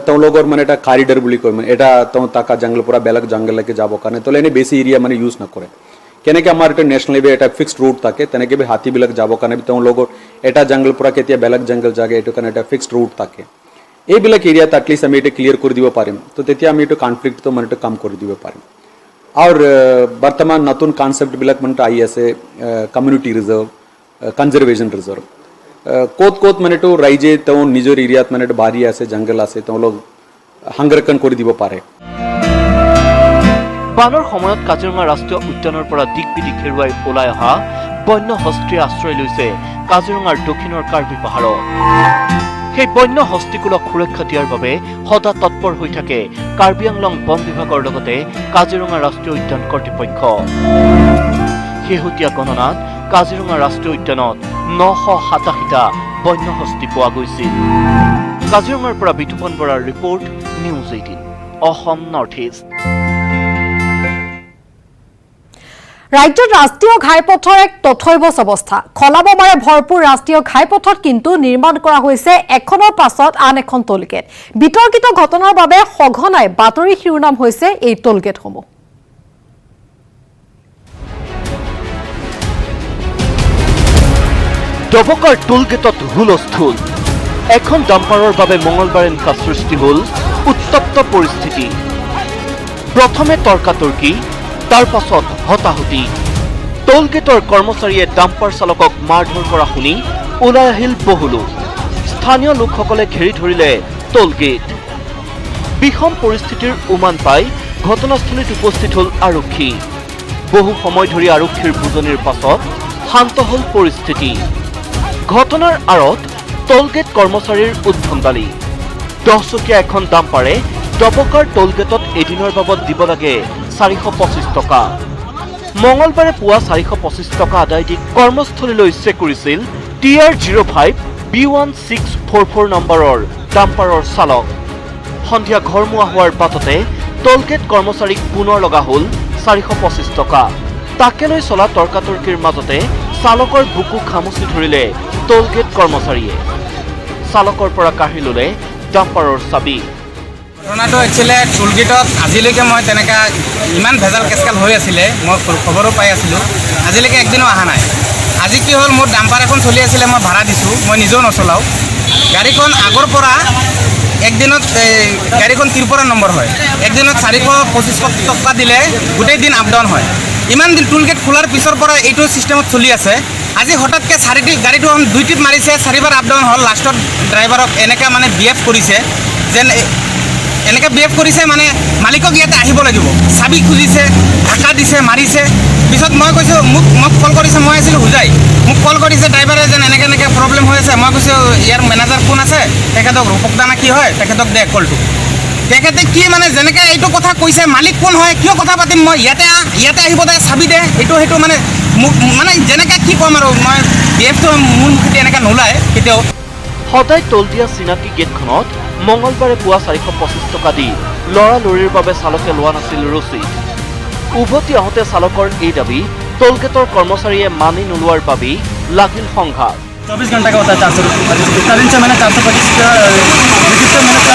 তেওঁলোকৰ মানে এটা কৰিডৰ বুলি কয়, মানে এটা থকা জংগলৰ পৰা বেলেগ জংগললৈকে যাবৰ কাৰণে তো এনে বেছি এৰিয়া মানে ইউজ নকৰে। কেনেকৈ আমাৰ এটা নেশ্যনেল হাইৱে এটা ফিক্সড ৰুট থাকে, তেনেকৈ হাতীবিলাক যাবৰ কাৰণে তেওঁলোকৰ এটা জংগলৰ পৰা কেতিয়া বেলেগ জংগল যাগে এইটো কাৰণে এটা ফিক্সড ৰুট থাকে। এইবিলাক এৰিয়াত এটলিষ্ট আমি এটা ক্লিয়াৰ কৰি দিব পাৰিম, তো তেতিয়া আমি এইটো কনফ্লিক্টটো মানে এটা কম কৰি দিব পাৰিম। আৰু বৰ্তমান নতুন কনচেপ্টবিলাক মানে আহি আছে, কমিউনিটি ৰিজাৰ্ভ, কনজাৰভেশ্যন ৰিজাৰ্ভ। ক'ত ক'ত মানে এইটো ৰাইজে তেওঁ নিজৰ এৰিয়াত মানে বাৰী আছে, জংগল আছে, তেওঁলোক সংৰক্ষণ কৰি দিব পাৰে। বানৰ সময়ত কাজিৰঙা ৰাষ্ট্ৰীয় উদ্যানৰ পৰা দিক বিদিক হেৰুৱাই ওলাই অহা বন্য হস্তীয়ে আশ্ৰয় লৈছে কাজিৰঙাৰ দক্ষিণৰ কাৰ্বি পাহাৰত। সেই বন্য হস্তীকুলক সুৰক্ষা দিয়াৰ বাবে সদা তৎপৰ হৈ থাকে কাৰ্বি আংলং বন বিভাগৰ লগতে কাজিৰঙা ৰাষ্ট্ৰীয় উদ্যান কৰ্তৃপক্ষ। শেহতীয়া গণনাত কাজিৰঙা ৰাষ্ট্ৰীয় উদ্যানত 987টা বন্য হস্তী পোৱা গৈছিল। কাজিৰঙাৰ পৰা বিতুপন বৰাৰ report, news 18, Assam north east. ৰাজ্যত ৰাষ্ট্ৰীয় ঘাইপথৰ এক তথৈবচ অৱস্থা। খলাবমাৰে ভৰপূৰ ৰাষ্ট্ৰীয় ঘাইপথত কিন্তু নিৰ্মাণ কৰা হৈছে এখনৰ পাছত আন এখন টোলগেট। বিতৰ্কিত ঘটনাৰ বাবে সঘনাই বাতৰি শিৰোনাম হৈছে এই টোলগেটসমূহ। ডবকাৰ টোলগেটত হুলস্থুল। এখন ডাম্পাৰৰ বাবে মঙলবাৰে নিশা সৃষ্টি হ'ল উত্তপ্ত পৰিস্থিতি। প্ৰথমে তৰ্কাতৰ্কি, তাৰ পাছত হতাহতি। টোলগেটৰ কৰ্মচাৰীয়ে ডাম্পাৰ চালকক মাৰধৰ কৰা শুনি ওলাই আহিল বহুলো। স্থানীয় লোকসকলে ঘেৰি ধৰিলে টোলগেট। বিষম পৰিস্থিতিৰ উমান পাই ঘটনাস্থলীত উপস্থিত হল আৰক্ষী। বহু সময় ধৰি আৰক্ষীৰ বুজনিৰ পাছত শান্ত হল পৰিস্থিতি। ঘটনাৰ আঁৰত টোলগেট কৰ্মচাৰীৰ উদ্ভণ্ডালি। 10 চকীয়া এখন ডাম্পাৰে ডবকাৰ টোলগেটত এদিনৰ বাবদ দিব লাগে 425 টকা। মঙলবাৰে পুৱা 425 টকা আদায় দি কৰ্মস্থলীলৈ চেক কৰিছিল TR05 B1644 নম্বৰৰ ডাম্পাৰৰ চালক। সন্ধিয়া ঘৰমুৱা হোৱাৰ পাছতে টোলগেট কৰ্মচাৰীক পুনৰ লগা হ'ল 425 টকা। তাকে লৈ চলা তৰ্কাতৰ্কিৰ মাজতে চালকৰ বুকু খামুচি ধৰিলে টোলগেট কৰ্মচাৰীয়ে। চালকৰ পৰা কাঢ়ি ল'লে ডাম্পাৰৰ চাবি। ঘটনাটো একচুৱেলি টোলগেটত আজিলৈকে মই তেনেকৈ ইমান ভেজাল কেচকাল হৈ আছিলে, মই খবৰো পাই আছিলোঁ, আজিলৈকে একদিনো অহা নাই। আজি কি হ'ল, মোৰ ডাম্পাৰ এখন চলি আছিলে, মই ভাড়া দিছোঁ, মই নিজেও নচলাওঁ। গাড়ীখন আগৰ পৰা একদিনত গাড়ীখন ত্ৰিপুৰা নম্বৰ হয়, একদিনত 425 টকা দিলে গোটেই দিন আপ ডাউন হয়। ইমান দিন টোলগেট খোলাৰ পিছৰ পৰা এইটো ছিষ্টেমত চলি আছে। আজি হঠাৎকৈ গাড়ীটো 2 টিপ মাৰিছে, 4বাৰ আপ ডাউন হ'ল। লাষ্টত ড্ৰাইভাৰক এনেকৈ মানে বিহেভ কৰিছে, যেন এনেকৈ বিহেভ কৰিছে মানে মালিকক ইয়াতে আহিব লাগিব, চাবি খুজিছে, ধাক্কা দিছে, মাৰিছে। পিছত মই কৈছোঁ, মোক কল কৰিছে, মই আছিলোঁ হোজাই, মোক কল কৰিছে ড্ৰাইভাৰে যেন এনেকৈ প্ৰব্লেম হৈ আছে। মই কৈছোঁ ইয়াৰ মেনেজাৰ কোন আছে, তেখেতক ৰূপক দানা কি হয়, তেখেতক দে কলটো। তেখেতে কি মানে যেনেকৈ এইটো কথা কৈছে, মালিক কোন হয়, কিয় কথা পাতিম মই, ইয়াতে আহিব দে, চাবি দে, সেইটো মানে মোক মানে যেনেকৈ কি ক'ম আৰু, মই বিহেভটো মোৰ মুখেদি এনেকৈ নোলায় কেতিয়াও। সদায় টোল দিয়া চিনাকি গেটখনত মঙলবাৰে পুৱা 425 টকা দি লৰালৰিৰ বাবে চালকে লোৱা নাছিল ৰচিদ। উভতি আহোঁতে চালকৰ এই দাবী টোলগেটৰ কৰ্মচাৰীয়ে মানি নোলোৱাৰ বাবেই লাগিল সংঘাত। 24 घंटा का होता है 425। इतना दिन से मैंने 425 का रजिस्टर मैंने चल रहा था,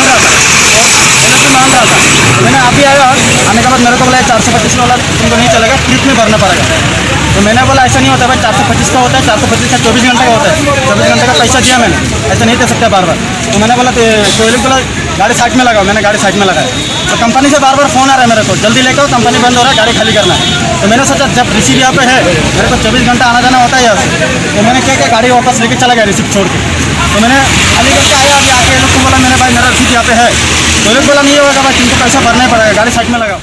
मान रहा था। तो मैंने अभी आया, आने के बाद मेरे को बोला 425 वाला तुमको नहीं चलेगा, फ्लिप में भरना पड़ेगा। तो मैंने बोला ऐसा नहीं होता भाई, 425 का होता है, 425 का 24 घंटे का होता है, 24 घंटे का पैसा दिया मैंने, ऐसा नहीं दे सकता बार बार। तो मैंने बोला बोला गाड़ी साइड में लगाओ, मैंने गाड़ी साइड में लगाया। तो कंपनी से बार बार फ़ोन आ रहा है मेरे को, जल्दी लेकर कंपनी बंद हो रहा है, गाड़ी खाली करना है। तो मैंने सोचा जब रिसीव यहाँ पे है, मेरे को 24 घंटा आना जाना होता है यहाँ से, तो मैंने क्या गाड़ी वापस लेके चला गया रिसीप्ट छोड़ के। तो मैंने खाली करके आया, अभी आके लोग को बोला मैंने भाई मेरा रिसीप्ट यहाँ पे है। तो लोग बोला नहीं होगा भाई, तुमको पैसा भरना ही पड़ेगा, गाड़ी साइड में लगाओ।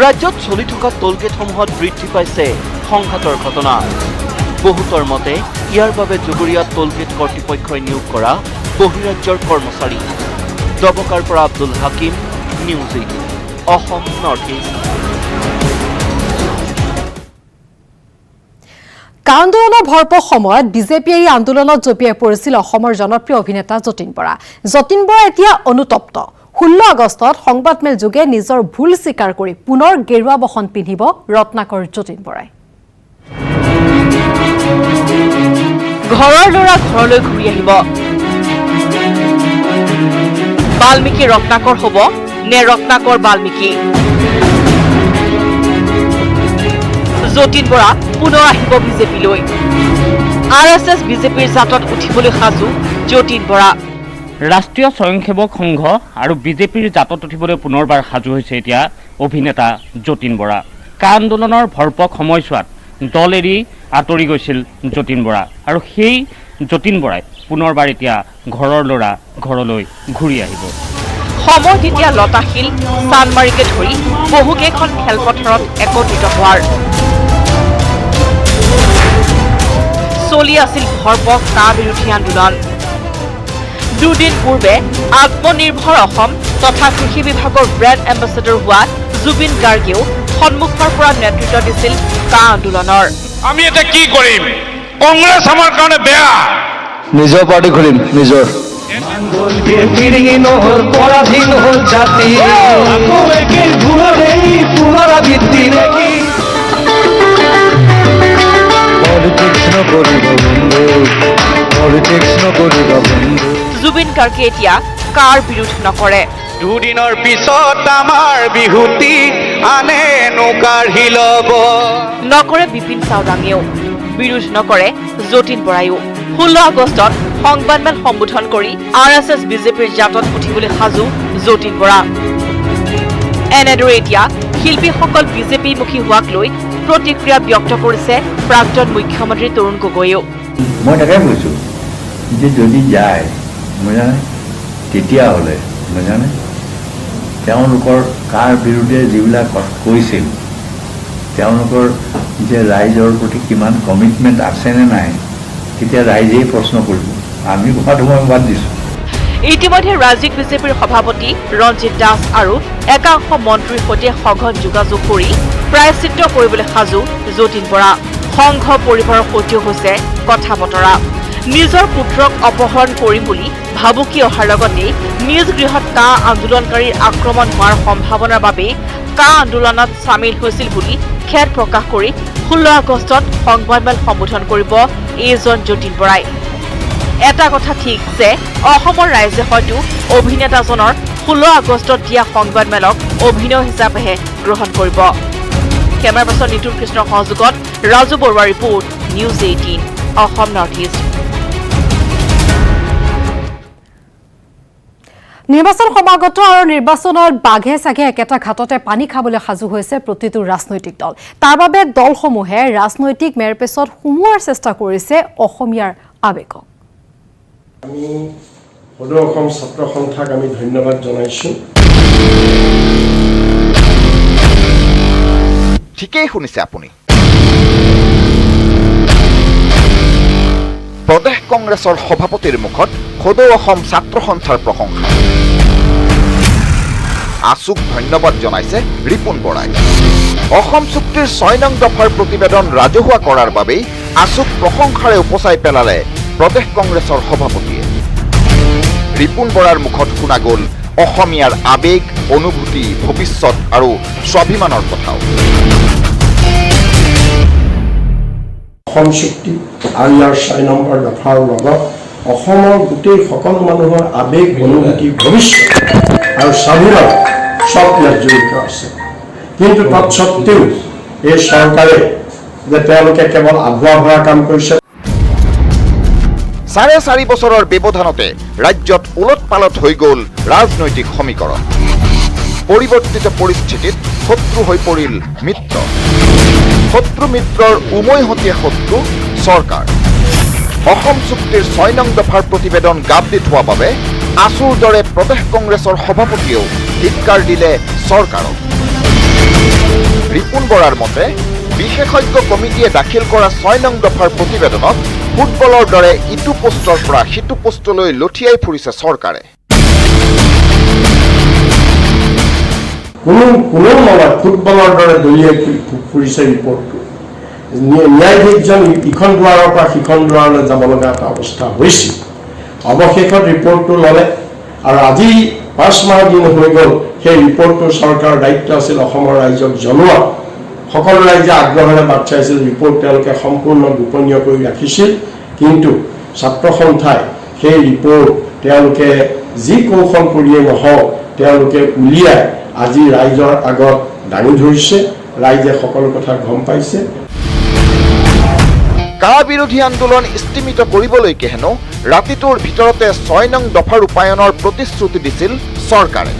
ৰাজ্যত চলি থকা টোলগেটসমূহত বৃদ্ধি পাইছে সংঘাতৰ ঘটনা। বহুতৰ মতে ইয়াৰ বাবে জুগুৰীয়া টোলগেট কৰ্তৃপক্ষই নিয়োগ কৰা বহিৰাজ্যৰ কৰ্মচাৰী। ডবকাৰ পৰা Abdul Hakim, news 8, Assam north east. আন্দোলনৰ ভৰপূৰ সময়ত বিজেপিয়ে এই আন্দোলনত জঁপিয়াই পৰিছিল অসমৰ জনপ্ৰিয় অভিনেতা যতীন বৰা। যতীন বৰা এতিয়া অনুতপ্ত। 16 আগষ্টত সংবাদমেল যোগে নিজৰ ভুল স্বীকাৰ কৰি পুনৰ গেৰুৱা বসন পিন্ধিব ৰত্নাকৰ যতীন বৰাই। ঘৰৰ ল'ৰা ঘৰলৈ ঘূৰি আহিব। বাল্মীকি ৰত্নাকৰ হ'ব নে ৰত্নাকৰ বাল্মীকি? যতীন বৰা পুনৰ আহিব বিজেপিলৈ। RSS বিজেপিৰ জাতত উঠিবলৈ সাজু যতীন বৰা। ৰাষ্ট্ৰীয় স্বয়ংসেৱক সংঘ আৰু বিজেপিৰ জাতত উঠিবলৈ পুনৰবাৰ সাজু হৈছে এতিয়া অভিনেতা যতীন বৰা। কা আন্দোলনৰ ভৰপক সময়ছোৱাত দল এৰি আঁতৰি গৈছিল যতীন বৰা, আৰু সেই যতীন বৰাই পুনৰবাৰ এতিয়া ঘৰৰ ল'ৰা ঘৰলৈ ঘূৰি আহিব। সময় তেতিয়া লতাশিল, চানমাৰীকে ধৰি বহুকেইখন খেলপথাৰত একত্ৰিত হোৱাৰ। চলি আছিল ভৰপক কা বিৰোধী আন্দোলন। দুদিন পূৰ্বে আত্মনিৰ্ভৰ অসম তথা কৃষি বিভাগৰ ব্ৰেণ্ড এম্বেচাডৰ হোৱা জুবিন গাৰ্গেও সন্মুখৰ পৰা নেতৃত্ব দিছিল কা আন্দোলনৰ। আমি এটা কি কৰিম, কংগ্ৰেছ আমাৰ কাৰণে বেয়া, নিজৰ পাৰ্টি খুলিম নিজৰ। জুবিন গাৰ্গে এতিয়া কাৰ বিৰোধ নকৰে। দুদিনৰ পিছত আমাৰ বিহুতি আনে কাঢ়ি ল'ব। নকৰে বিপিন চাওডাঙেও, বিৰোধ নকৰে যতীন বৰায়ো। 16 আগষ্টত সংবাদমেল সম্বোধন কৰি RSS বিজেপিৰ জাতত উঠিবলৈ সাজু যতীন বৰা। এনেদৰে এতিয়া শিল্পীসকল বিজেপিমুখী হোৱাক লৈ প্ৰতিক্ৰিয়া ব্যক্ত কৰিছে প্ৰাক্তন মুখ্যমন্ত্ৰী তৰুণ গগৈয়েও। মই তাকে কৈছোঁ যে যদি যায় তেতিয়াহ'লে নাজানে তেওঁলোকৰ কাৰ বিৰুদ্ধে যিবিলাক কৈছিল তেওঁলোকৰ যে ৰাইজৰ প্ৰতি কিমান কমিটমেণ্ট আছেনে নাই তেতিয়া ৰাইজেই প্ৰশ্ন কৰিব আমি কোৱাটো মই বাদ দিছোঁ ইতিমধ্যে ৰাজ্যিক বিজেপিৰ সভাপতি ৰঞ্জিত দাস আৰু একাংশ মন্ত্ৰীৰ সৈতে সঘন যোগাযোগ কৰি প্ৰায়শ্চিত্ত কৰিবলৈ সাজু যতীন বৰা সংঘ পৰিবাৰৰ সৈতেও হৈছে কথা বতৰা নিজৰ পুত্ৰক অপহৰণ কৰিম বুলি ভাবুকি অহাৰ লগতে নিজ গৃহত কা আন্দোলনকাৰীৰ আক্ৰমণ হোৱাৰ সম্ভাৱনাৰ বাবে কা আন্দোলনত চামিল হৈছিল বুলি খেদ প্ৰকাশ কৰি 16 আগষ্টত সংবাদমেল সম্বোধন কৰিব এইজন যতীন বৰাই এটা কথা ঠিক যে অসমৰ ৰাইজে হয়তো অভিনেতাজনৰ 16 আগষ্টত দিয়া সংবাদমেলক অভিনয় হিচাপেহে গ্ৰহণ কৰিব কেমেৰা পাৰ্চন নিতুল কৃষ্ণৰ সহযোগত ৰাজু বৰুৱাৰ report news 18 Assam north east নিৰ্বাচন সমাগত আৰু নিৰ্বাচনত বাঘে চাঘে একেটা ঘাটতে পানী খাবলৈ সাজু হৈছে প্ৰতিটো ৰাজনৈতিক দল তাৰ বাবে দলসমূহে ৰাজনৈতিক মেৰপেচত সুমুৱাৰ চেষ্টা কৰিছে অসমীয়াৰ আৱেগক আমি সদৌ অসম ছাত্ৰ সন্থাক আমি ধন্যবাদ জনাইছোঁ ঠিকেই শুনিছে আপুনি প্ৰদেশ কংগ্ৰেছৰ সভাপতিৰ মুখত সদৌ অসম ছাত্ৰ সন্থাৰ প্ৰশংসা আছুক ধন্যবাদ জনাইছে ৰিপুন বৰাই অসম চুক্তিৰ 6 নং দফাৰ প্ৰতিবেদন ৰাজহুৱা কৰাৰ বাবেই আছুক প্ৰশংসাৰে উপচাই পেলালে প্ৰদেশ কংগ্ৰেছৰ সভাপতিয়ে ৰিপুন বৰাৰ মুখত শুনা গ'ল অসমীয়াৰ আবেগ অনুভূতি ভৱিষ্যত আৰু স্বাভিমানৰ কথাও অসম চুক্তি আৰু ইয়াৰ 6 নম্বৰ দফাৰ লগত অসমৰ গোটেই সকলো মানুহৰ আবেগ অনুভূতি ভৱিষ্যত আৰু স্বাভিমান সব ইয়াত জড়িত আছে কিন্তু তৎসত্ত্বেও এই চৰকাৰে যে তেওঁলোকে কেৱল আভুৱা ভৰা কাম কৰিছে 4.5 বছৰৰ ব্যৱধানতে ৰাজ্যত উলট পালট হৈ গ'ল ৰাজনৈতিক সমীকৰণ পৰিৱৰ্তিত পৰিস্থিতিত শত্ৰু হৈ পৰিল মিত্ৰ শত্ৰু মিত্ৰৰ উমৈহতীয়া শত্ৰু চৰকাৰ অসম চুক্তিৰ 6 নং দফাৰ প্ৰতিবেদন গাপ দি থোৱা বাবে আছুৰ দৰে প্ৰদেশ কংগ্ৰেছৰ সভাপতিয়েও ধিক্কাৰ দিলে চৰকাৰক ৰিপুন বৰাৰ মতে বিশেষজ্ঞ কমিটিয়ে দাখিল কৰা 6 নং দফাৰ প্ৰতিবেদনত ফুটবলৰ দৰে ইটো পোষ্টৰ পৰা সিটো পোষ্টলৈ লঠিয়াই ফুৰিছে চৰকাৰে কোনো নহয় ফুটবলৰ দৰে দলিয়াই ফুৰিছে ৰিপৰ্টটো ন্যায়াধীশজন ইখন দুৱাৰৰ পৰা সিখন দুৱাৰলৈ যাব লগা এটা অৱস্থা হৈছিল অৱশেষত ৰিপৰ্টটো ল'লে আৰু আজি 5 মাহ দিন হৈ গ'ল সেই ৰিপৰ্টটো চৰকাৰৰ দায়িত্ব আছিল অসমৰ ৰাইজক জনোৱা সকলো ৰাইজে আগ্ৰহেৰে বাট চাইছিল ৰিপৰ্ট তেওঁলোকে সম্পূৰ্ণ গোপনীয় কৰি ৰাখিছিল কিন্তু ছাত্ৰ সন্থাই সেই ৰিপৰ্ট তেওঁলোকে যি কৌশল কৰিয়ে নহওক তেওঁলোকে উলিয়াই আজি ৰাইজৰ আগত দাঙি ধৰিছে ৰাইজে সকলো কথা গম পাইছে কা বিৰোধী আন্দোলন স্থিমিত কৰিবলৈকে হেনো ৰাতিটোৰ ভিতৰতে 6 নং দফা ৰূপায়ণৰ প্ৰতিশ্ৰুতি দিছিল চৰকাৰে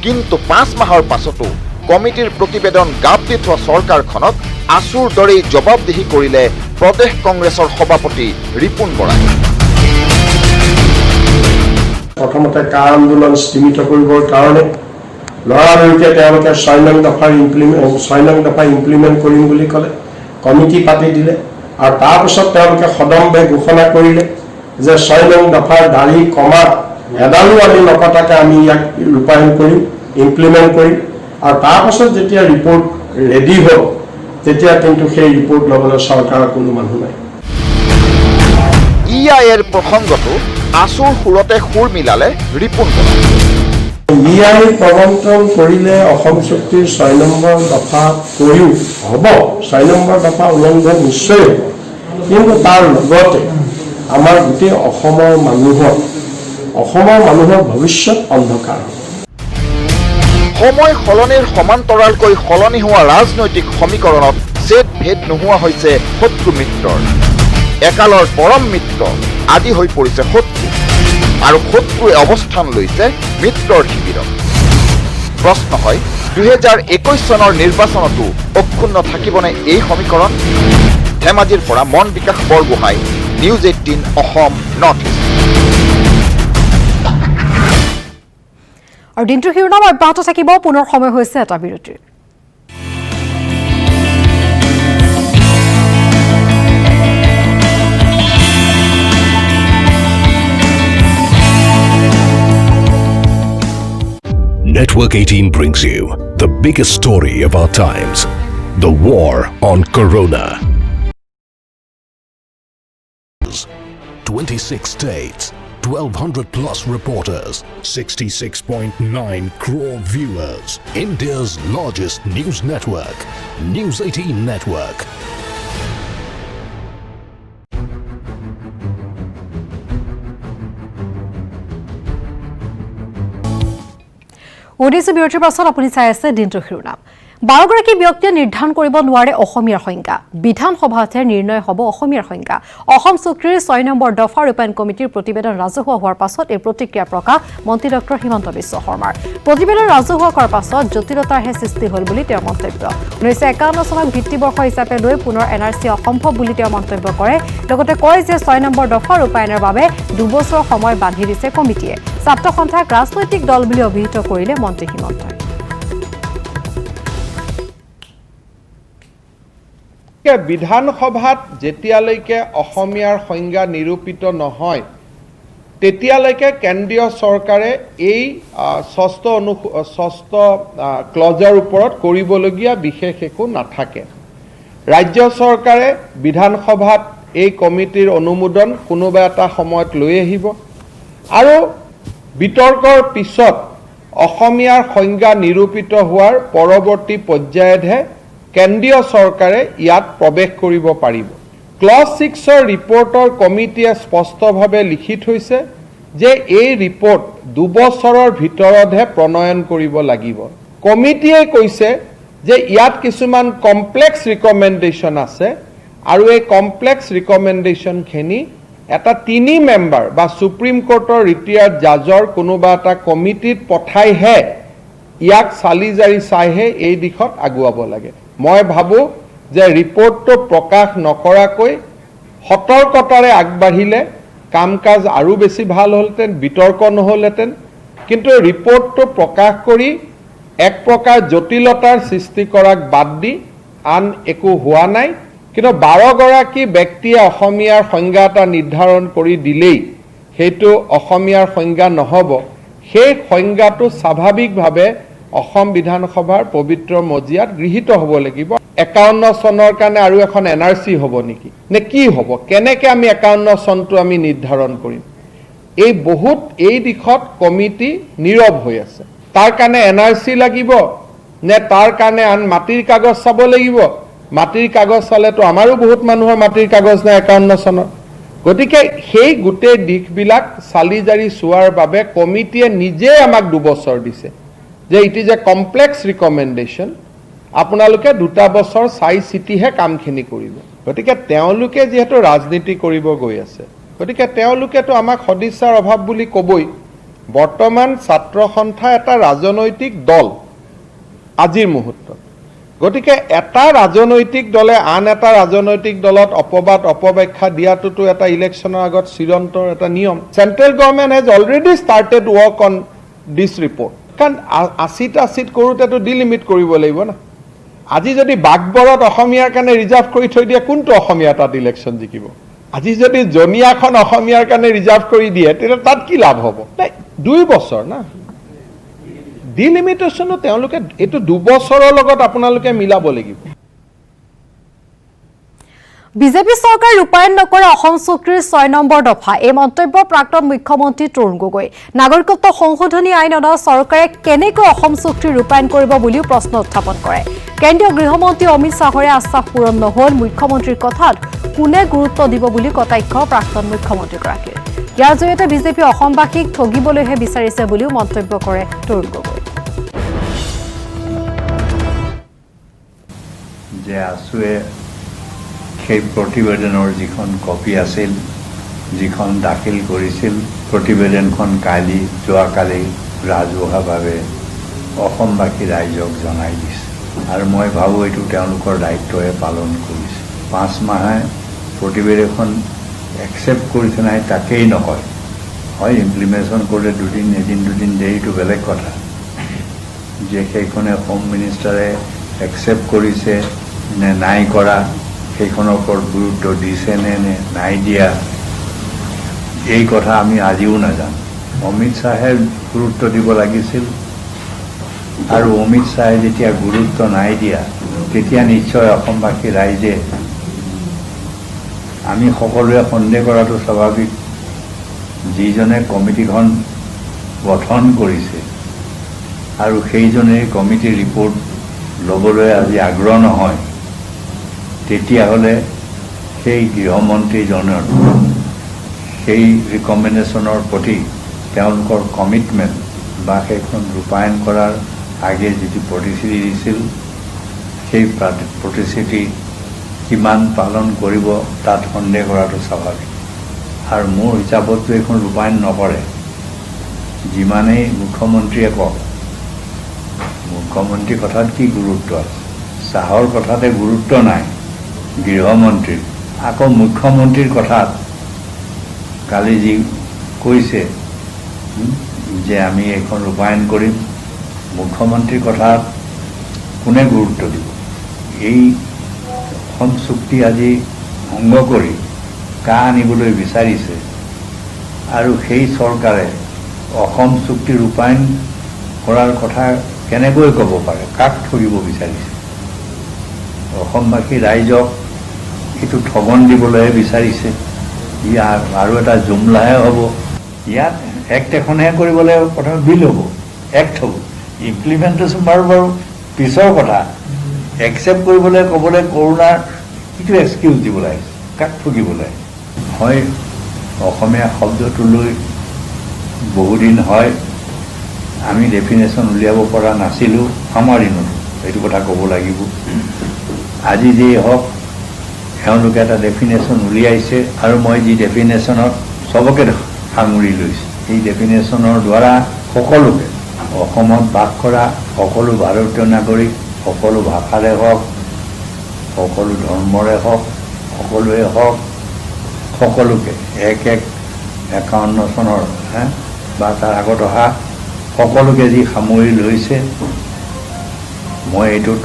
কিন্তু 5 মাহৰ পাছতো কমিটিৰ প্ৰতিবেদন গাপ দি থোৱা চৰকাৰখনক আছুৰ দৰেই জবাবদিহি কৰিলে প্ৰদেশ কংগ্ৰেছৰ সভাপতি ৰিপুন বৰাই প্ৰথমতে কা আন্দোলন স্থিমিত কৰিবৰ কাৰণে লৰালৰিকে তেওঁলোকে 6 নং দফা ইমপ্লিমেণ্ট কৰিম বুলি ক'লে কমিটি পাতি দিলে আৰু তাৰপিছত তেওঁলোকে সদম্বে ঘোষণা কৰিলে যে 6 নং দফাৰ দাঢ়ি কমা এডালো আমি নকটাকে আমি ইয়াক ৰূপায়ণ কৰিম ইমপ্লিমেণ্ট কৰিম আৰু তাৰপিছত যেতিয়া ৰিপৰ্ট ৰেডি হ'ল তেতিয়া কিন্তু সেই ৰিপৰ্ট ল'বলৈ চৰকাৰৰ কোনো মানুহ নাই ইআইৰ প্ৰসংগটো আছুৰ সুৰতে সুৰ মিলালে ৰিপুন বৰাই ইআই প্ৰৱৰ্তন কৰিলে অসম চুক্তিৰ 6 নম্বৰ দফা কৰিও হ'ব 6 নম্বৰ দফা উলংঘন নিশ্চয় হ'ব কিন্তু তাৰ লগতে আমাৰ গোটেই অসমৰ মানুহৰ ভৱিষ্যত অন্ধকাৰ সময় সলনিৰ সমান্তৰালকৈ সলনি হোৱা ৰাজনৈতিক সমীকৰণত ছেদ ভেদ নোহোৱা হৈছে শত্ৰু মিত্ৰৰ একালৰ পৰম মিত্ৰ আদি হৈ পৰিছে শত্ৰু আৰু শত্ৰুৱে অৱস্থান লৈছে মিত্ৰৰ শিবিৰত প্ৰশ্ন হয় 2021 চনৰ নিৰ্বাচনতো অক্ষুণ্ণ থাকিবনে এই সমীকৰণ ধেমাজিৰ পৰা Mon Bikash Borgohain news 18 Assam north east আৰু দিনটোৰ শিৰোনাম অব্যাহত থাকিব পুনৰ সময় হৈছে এটা বিৰতিৰ Network 18 brings you the biggest story of our times, the war on Corona. 26 states, 1,200 plus reporters, 66.9 crore viewers. India's largest news network, News 18 Network. ওডিসি বিৰতিৰ পাছত আপুনি চাই আছে দিনটোৰ শিৰোনাম 12 গৰাকী ব্যক্তিয়ে নিৰ্ধাৰণ কৰিব নোৱাৰে অসমীয়াৰ সংখ্যা বিধানসভাতে নিৰ্ণয় হ'ব অসমীয়াৰ সংখ্যা অসম চুক্তিৰ 6 নম্বৰ দফা ৰূপায়ণ কমিটিৰ প্ৰতিবেদন ৰাজহুৱা হোৱাৰ পাছত এই প্ৰতিক্ৰিয়া প্ৰকাশ মন্ত্ৰী ডক্টৰ হিমন্ত বিশ্ব শৰ্মাৰ প্ৰতিবেদন ৰাজহুৱা কৰাৰ পাছত জটিলতাৰহে সৃষ্টি হ'ল বুলি তেওঁৰ মন্তব্য 1951 চনক ভিত্তিবৰ্ষ হিচাপে লৈ পুনৰ এনআৰচি অসম্ভৱ বুলি তেওঁ মন্তব্য কৰে লগতে কয় যে 6 নম্বৰ দফা ৰূপায়ণৰ বাবে 2 বছৰ সময় বান্ধি দিছে কমিটিয়ে ছাত্ৰ সন্থাক ৰাজনৈতিক দল বুলি অভিহিত কৰিলে মন্ত্ৰী হিমন্তই বিধানসভাত যেতিয়ালৈকে অসমীয়াৰ সংজ্ঞা নিৰূপিত নহয় তেতিয়ালৈকে কেন্দ্ৰীয় চৰকাৰে এই ষষ্ঠ ক্লজৰ ওপৰত কৰিবলগীয়া বিশেষ একো নাথাকে ৰাজ্য চৰকাৰে বিধানসভাত এই কমিটিৰ অনুমোদন কোনোবা এটা সময়ত লৈ আহিব আৰু বিতৰ্কৰ পিছত অসমীয়াৰ সংজ্ঞা নিৰূপিত হোৱাৰ পৰৱৰ্তী পৰ্যায়তহে কেন্দ্ৰীয় চৰকাৰে ইয়াত প্ৰৱেশ কৰিব পাৰিব ক্লজ 6ৰ ৰিপৰ্টৰ কমিটিয়ে স্পষ্টভাৱে লিখি থৈছে যে এই ৰিপৰ্ট 2 বছৰৰ ভিতৰতহে প্ৰণয়ন কৰিব লাগিব কমিটিয়ে কৈছে যে ইয়াত কিছুমান কমপ্লেক্স ৰিকমেণ্ডেশ্যন আছে আৰু এই কমপ্লেক্স ৰিকমেণ্ডেশ্যনখিনি এটা 3 মেম্বাৰ বা সুপ্ৰিম কোৰ্টৰ ৰিটায়াৰ্ড জাজৰ কোনোবা এটা কমিটিত পঠাইহে ইয়াক চালি জাৰি চাইহে এই দিশত আগুৱাব লাগে মই ভাবো যে ৰিপৰ্টটো প্ৰকাশ নকৰাকৈ সতৰ্কতাৰে আগবাঢ়িলে কামকাজ আৰু বেছি ভাল হ'লতেন বিতৰ্ক নহ'লতেন কিন্তু ৰিপৰ্টটো প্ৰকাশ কৰি এক প্ৰকাৰ জটিলতাৰ সৃষ্টি কৰাক বাদ দি আন একো হোৱা নাই কিন্তু 12 গৰাকী ব্যক্তিয়ে অসমীয়াৰ সংজ্ঞা এটা নিৰ্ধাৰণ কৰি দিলেই সেইটো অসমীয়াৰ সংজ্ঞা নহ'ব সেই সংজ্ঞাটো স্বাভাৱিকভাৱে অসম বিধানসভাৰ পবিত্ৰ মজিয়াত গৃহীত হ'ব লাগিব 51 চনৰ কাৰণে আৰু এখন এনআৰচি হ'ব নেকি নে কি হ'ব কেনেকৈ আমি 51 চনটো আমি নিৰ্ধাৰণ কৰিম এই দিশত কমিটি নীৰৱ হৈ আছে তাৰ কাৰণে এনআৰচি লাগিব নে তাৰ কাৰণে আন মাটিৰ কাগজ চাব লাগিব মাটিৰ কাগজ চালেতো আমাৰো বহুত মানুহৰ মাটিৰ কাগজ নাই 51 চনৰ গতিকে সেই গোটেই দিশবিলাক চালি জাৰি চোৱাৰ বাবে কমিটিয়ে নিজে আমাক 2 বছৰ দিছে যে it is a complex recommendation আপোনালোকে 2 বছৰ চাই চিটিহে কামখিনি কৰিব গতিকে তেওঁলোকে যেহেতু ৰাজনীতি কৰিব গৈ আছে গতিকে তেওঁলোকেতো আমাক সদিচ্ছাৰ অভাৱ বুলি ক'বই বৰ্তমান ছাত্ৰ সন্থা এটা ৰাজনৈতিক দল আজিৰ মুহূৰ্তত গতিকে এটা ৰাজনৈতিক দলে আন এটা ৰাজনৈতিক দলত অপবাদ অপব্যাখ্যা দিয়াটোতো এটা ইলেকশ্যনৰ আগত চিৰন্তৰ এটা নিয়ম central government has already started work on this report কাৰণ 80টা চিট কৰোঁতেতো ডিলিমিট কৰিব লাগিব না আজি যদি বাগবৰত অসমীয়াৰ কাৰণে ৰিজাৰ্ভ কৰি থৈ দিয়ে কোনটো অসমীয়া তাত ইলেকশ্যন জিকিব আজি যদি জনিয়াখন অসমীয়াৰ কাৰণে ৰিজাৰ্ভ কৰি দিয়ে তেতিয়া তাত কি লাভ হ'ব নাই 2 বছৰ না ডিলিমিটেশ্যনো তেওঁলোকে এইটো 2 বছৰৰ লগত আপোনালোকে মিলাব লাগিব বিজেপি চৰকাৰ ৰূপায়ণ নকৰে অসম চুক্তিৰ 6 নম্বৰ দফা এই মন্তব্য প্ৰাক্তন মুখ্যমন্ত্ৰী তৰুণ গগৈ নাগৰিকত্ব সংশোধনী আইন অনা চৰকাৰে কেনেকৈ অসম চুক্তি ৰূপায়ণ কৰিব বুলিও প্ৰশ্ন উত্থাপন কৰে কেন্দ্ৰীয় গৃহমন্ত্ৰী অমিত শাহৰে আশ্বাস পূৰণ নহল মুখ্যমন্ত্ৰীৰ কথাত কোনে গুৰুত্ব দিব বুলি কটাক্ষ প্ৰাক্তন মুখ্যমন্ত্ৰীগৰাকীৰ ইয়াৰ জৰিয়তে বিজেপি অসমবাসীক ঠগিবলৈহে বিচাৰিছে বুলিও মন্তব্য কৰে তৰুণ গগৈ যে আছুৱে সেই প্ৰতিবেদনৰ যিখন কপি আছিল যিখন দাখিল কৰিছিল প্ৰতিবেদনখন যোৱাকালি ৰাজহুৱাভাৱে অসমবাসী ৰাইজক জনাই দিছে আৰু মই ভাবোঁ এইটো তেওঁলোকৰ দায়িত্বৰে পালন কৰিছে 5 মাহে প্ৰতিবেদনখন একচেপ্ট কৰিছে নাই তাকেই নকয় হয় ইমপ্লিমেণ্টেশ্যন কৰিলে দুদিন দেৰিটো বেলেগ কথা যে সেইখনে হোম মিনিষ্টাৰে একচেপ্ট কৰিছে নে নাই কৰা, সেইখনৰ ওপৰত গুৰুত্ব দিছে নে নাই দিয়া, এই কথা আমি আজিও নাজানো। অমিত শ্বাহে গুৰুত্ব দিব লাগিছিল, আৰু অমিত শ্বাহে যেতিয়া গুৰুত্ব নাই দিয়া তেতিয়া নিশ্চয় অসমবাসী ৰাইজে, আমি সকলোৱে সন্দেহ কৰাটো স্বাভাৱিক, যিজনে কমিটিখন গঠন কৰিছে আৰু সেইজনে কমিটিৰ ৰিপৰ্ট ল'বলৈ আজি আগ্ৰহ নহয়, তেতিয়াহ'লে সেই গৃহমন্ত্ৰীজনৰ সেই ৰিকমেণ্ডেশ্যনৰ প্ৰতি তেওঁলোকৰ কমিটমেণ্ট বা সেইখন ৰূপায়ণ কৰাৰ আগে যিটো প্ৰতিশ্ৰুতি দিছিল, সেই প্ৰতিশ্ৰুতি কিমান পালন কৰিব তাত সন্দেহ কৰাটো স্বাভাৱিক। আৰু মোৰ হিচাপততো এইখন ৰূপায়ণ নকৰে, যিমানেই মুখ্যমন্ত্ৰীয়ে কওক। মুখ্যমন্ত্ৰীৰ কথাত কি গুৰুত্ব আছে? চাহৰ কথাতে গুৰুত্ব নাই গৃহমন্ত্ৰীৰ। আকৌ মুখ্যমন্ত্ৰীৰ কথাত কালি যি কৈছে যে আমি এইখন ৰূপায়ণ কৰিম, মুখ্যমন্ত্ৰীৰ কথাত কোনে গুৰুত্ব দিব? এই অসম চুক্তি আজি ভংগ কৰি কা আনিবলৈ বিচাৰিছে, আৰু সেই চৰকাৰে অসম চুক্তি ৰূপায়ণ কৰাৰ কথা কেনেকৈ ক'ব পাৰে? কাক ঠগিব বিচাৰিছে? অসমবাসী ৰাইজক এইটো ঠগন দিবলৈহে বিচাৰিছে। ইয়াৰ আৰু এটা জুমলাহে হ'ব। ইয়াত এক্ট এখনহে কৰিবলৈ প্ৰথমে বিল হ'ব, এক্ট হ'ব, ইমপ্লিমেণ্টেশ্যন বাৰু পিছৰ কথা। একচেপ্ট কৰিবলৈ ক'বলৈ কৰোণাৰ কিটো এক্সকিউজ দিব লাগিছে? কাক ঠগিবলৈ? হয়, অসমীয়া শব্দটো লৈ বহুদিন হয় আমি ডেফিনেশ্যন উলিয়াব পৰা নাছিলোঁ আমাৰ দিনতো, এইটো কথা ক'ব লাগিব। আজি যেই হওক তেওঁলোকে এটা ডেফিনেশ্যন উলিয়াইছে, আৰু মই যি ডেফিনেশ্যনত চবকে সাঙুৰি লৈছোঁ, এই ডেফিনেশ্যনৰ দ্বাৰা সকলোকে অসমত বাস কৰা সকলো ভাৰতীয় নাগৰিক, সকলো ভাষাৰে হওক, সকলো ধৰ্মৰে হওক, সকলোৱে হওক, সকলোকে 51 চনৰ বা তাৰ আগত অহা সকলোকে যি সামৰি লৈছে, মই এইটোত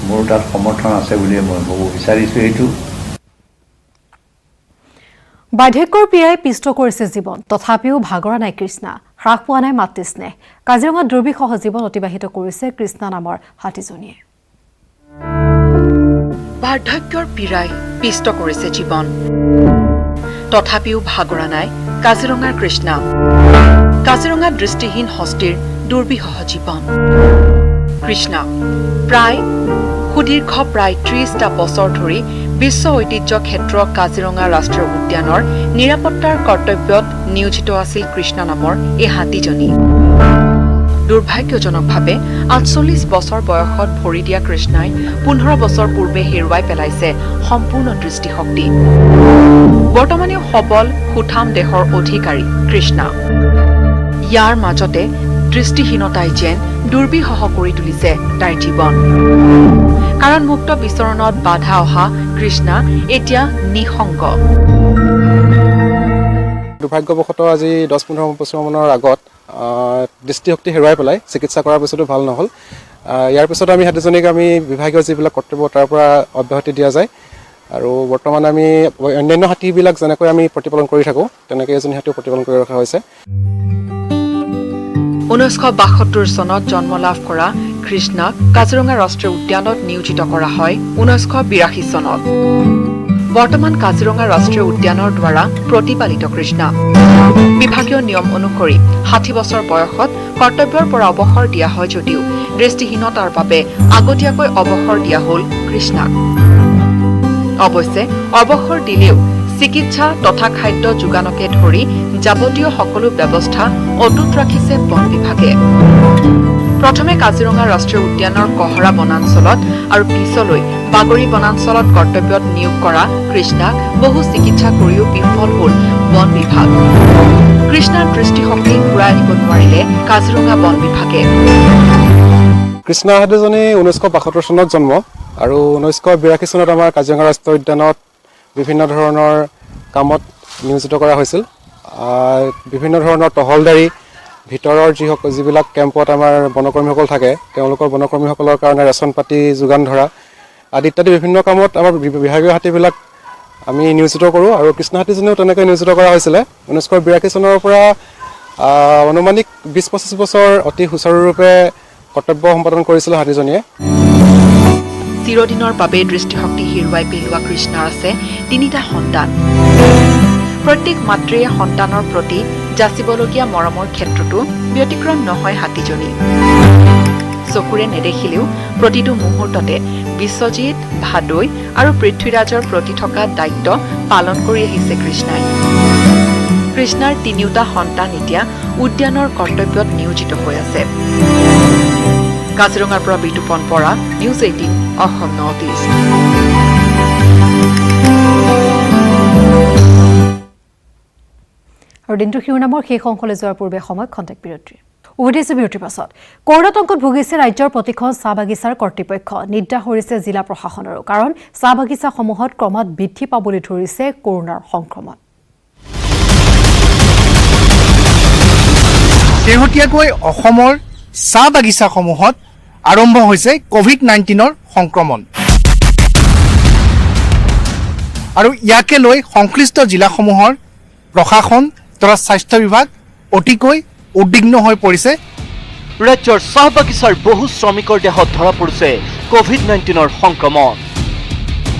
মোৰ তাত সমৰ্থন আছে বুলিয়ে মই ক'ব বিচাৰিছোঁ। এইটো বাৰ্ধক্যৰ পীড়াই পিষ্ট কৰিছে জীৱন, তথাপিও ভাগৰা নাই কৃষ্ণা, হ্ৰাস পোৱা নাই মাতৃ স্নেহ। কাজিৰঙাত দুৰ্বিষহ জীৱন অতিবাহিত কৰিছে কৃষ্ণা নামৰ হাতীজনীয়ে। বাৰ্ধক্যৰ পীড়াই পিষ্ট কৰিছে জীৱন, তথাপিও ভাগৰা নাই কাজিৰঙাৰ কৃষ্ণা। কাজিৰঙাত দৃষ্টিহীন হস্তীৰ দুৰ্বিষহ জীৱন। কৃষ্ণা সুদীৰ্ঘ প্ৰায় 30টা বছৰ ধৰি বিশ্ব ঐতিহ্য ক্ষেত্ৰ কাজিৰঙা ৰাষ্ট্ৰীয় উদ্যানৰ নিৰাপত্তাৰ কৰ্তব্যত নিয়োজিত আছিল কৃষ্ণা নামৰ এই হাতীজনী। দুৰ্ভাগ্যজনকভাৱে 48 বছৰ বয়সত ভৰি দিয়া কৃষ্ণাই 15 বছৰ পূৰ্বে হেৰুৱাই পেলাইছে সম্পূৰ্ণ দৃষ্টিশক্তি। বৰ্তমানেও সবল সুঠাম দেহৰ অধিকাৰী কৃষ্ণা। ইয়াৰ মাজতে দৃষ্টিহীনতাই যেন দুৰ্বিষহ কৰি তুলিছে তাইৰ জীৱন। কাৰণ মুক্ত বিচৰণত বাধা অহা কৃষ্ণা এতিয়া নিঃসংগ। দুৰ্ভাগ্যবশতঃ আজি 10-15 বছৰমানৰ আগত দৃষ্টিশক্তি হেৰুৱাই পেলাই চিকিৎসা কৰাৰ পিছতো ভাল নহ'ল। ইয়াৰ পিছত আমি হাতীজনীক আমি বিভাগীয় যিবিলাক কৰ্তব্য তাৰ পৰা অব্যাহতি দিয়া যায়, আৰু বৰ্তমান আমি অন্যান্য হাতীবিলাক যেনেকৈ আমি প্ৰতিপালন কৰি থাকোঁ তেনেকৈ এজনী হাতীও প্ৰতিপালন কৰি ৰখা হৈছে। 1972 চনত জন্ম লাভ কৰা কৃষ্ণাক কাজিৰঙা ৰাষ্ট্ৰীয় উদ্যানত নিয়োজিত কৰা হয় 1982 চনত। বৰ্তমান কাজিৰঙা ৰাষ্ট্ৰীয় উদ্যানৰ দ্বাৰা প্ৰতিপালিত কৃষ্ণা। বিভাগীয় নিয়ম অনুসৰি 60 বছৰ বয়সত কৰ্তব্যৰ পৰা অৱসৰ দিয়া হয় যদিও দৃষ্টিহীনতাৰ বাবে আগতীয়াকৈ অৱসৰ দিয়া হ'ল কৃষ্ণাক। অৱশ্যে অৱসৰ দিলেও চিকিৎসা তথা খাদ্য যোগানকে ধৰি যাৱতীয় সকলো ব্যৱস্থা অটুট ৰাখিছে বন বিভাগে। প্ৰথমে কাজিৰঙা ৰাষ্ট্ৰীয় উদ্যানৰ কহৰা বনাঞ্চলত আৰু পিছলৈ বাগৰি বনাঞ্চলত কৰ্তব্যত নিয়োগ কৰা কৃষ্ণাক বহু চিকিৎসা কৰিও বিফল হ'ল বন বিভাগ। কৃষ্ণাৰ দৃষ্টিশক্তি ঘূৰাই আনিব নোৱাৰিলে কাজিৰঙা বন বিভাগে। কৃষ্ণা হাতীজনী 1972 চনত জন্ম, আৰু 1982 চনত আমাৰ কাজিৰঙা ৰাষ্ট্ৰীয় উদ্যানত বিভিন্ন ধৰণৰ কামত নিয়োজিত কৰা হৈছিল। বিভিন্ন ধৰণৰ টহলদাৰী ভিতৰৰ যিবিলাক কেম্পত আমাৰ বনকৰ্মীসকল থাকে তেওঁলোকৰ বনকৰ্মীসকলৰ কাৰণে ৰেচন পাতি যোগান ধৰা আদি ইত্যাদি বিভিন্ন কামত আমাৰ বিভাগীয় হাতীবিলাক আমি নিয়োজিত কৰোঁ আৰু কৃষ্ণহাতীজনেও তেনেকৈ নিয়োজিত কৰা হৈছিলে 1982 চনৰ পৰা অনুমানিক 20-25 বছৰ অতি সুচাৰুৰূপে কৰ্তব্য সম্পাদন কৰিছিল হাতীজনীয়ে চিৰদিনৰ বাবে দৃষ্টিশক্তি হেৰুৱাই পেলোৱা কৃষ্ণাৰ আছে 3টা সন্তান প্ৰত্যেক মাতৃয়ে সন্তানৰ প্ৰতি যাচিবলগীয়া মৰমৰ ক্ষেত্ৰতো ব্যতিক্ৰম নহয় হাতীজনী চকুৰে নেদেখিলেও প্ৰতিটো মুহূৰ্ততে বিশ্বজিৎ ভাদৈ আৰু পৃথ্বীৰাজৰ প্ৰতি থকা দায়িত্ব পালন কৰি আহিছে কৃষ্ণাই কৃষ্ণাৰ 3টা সন্তান এতিয়া উদ্যানৰ কৰ্তব্যত নিয়োজিত হৈ আছে কাজিৰঙাৰ পৰা Bitupan Bora news 18 Assam north east আৰু দিনটো শিৰোনামৰ শেষ অংশলৈ যোৱাৰ পূৰ্বে সময় খন্তেক বিৰতিৰ উভতিছে বিৰতিৰ পাছত কৰোণাতংকত ভুগিছে ৰাজ্যৰ প্ৰতিখন চাহ বাগিচাৰ কৰ্তৃপক্ষ নিৰ্দেশ কৰিছে জিলা প্ৰশাসনৰো কাৰণ চাহ বাগিচাসমূহত ক্ৰমাৎ বৃদ্ধি পাবলৈ ধৰিছে কৰোণাৰ সংক্ৰমণ শেহতীয়াকৈ অসমৰ চাহ বাগিচাসমূহত আৰম্ভ হৈছে কোভিড-19ৰ সংক্ৰমণ আৰু ইয়াকে লৈ সংশ্লিষ্ট জিলাসমূহৰ প্ৰশাসন তথা স্বাস্থ্য বিভাগ অতিকৈ উদ্বিগ্ন হৈ পৰিছে ৰাজ্যৰ চাহ বাগিচাৰ বহু শ্ৰমিকৰ দেহত ধৰা পৰিছে কোভিড-19ৰ সংক্ৰমণ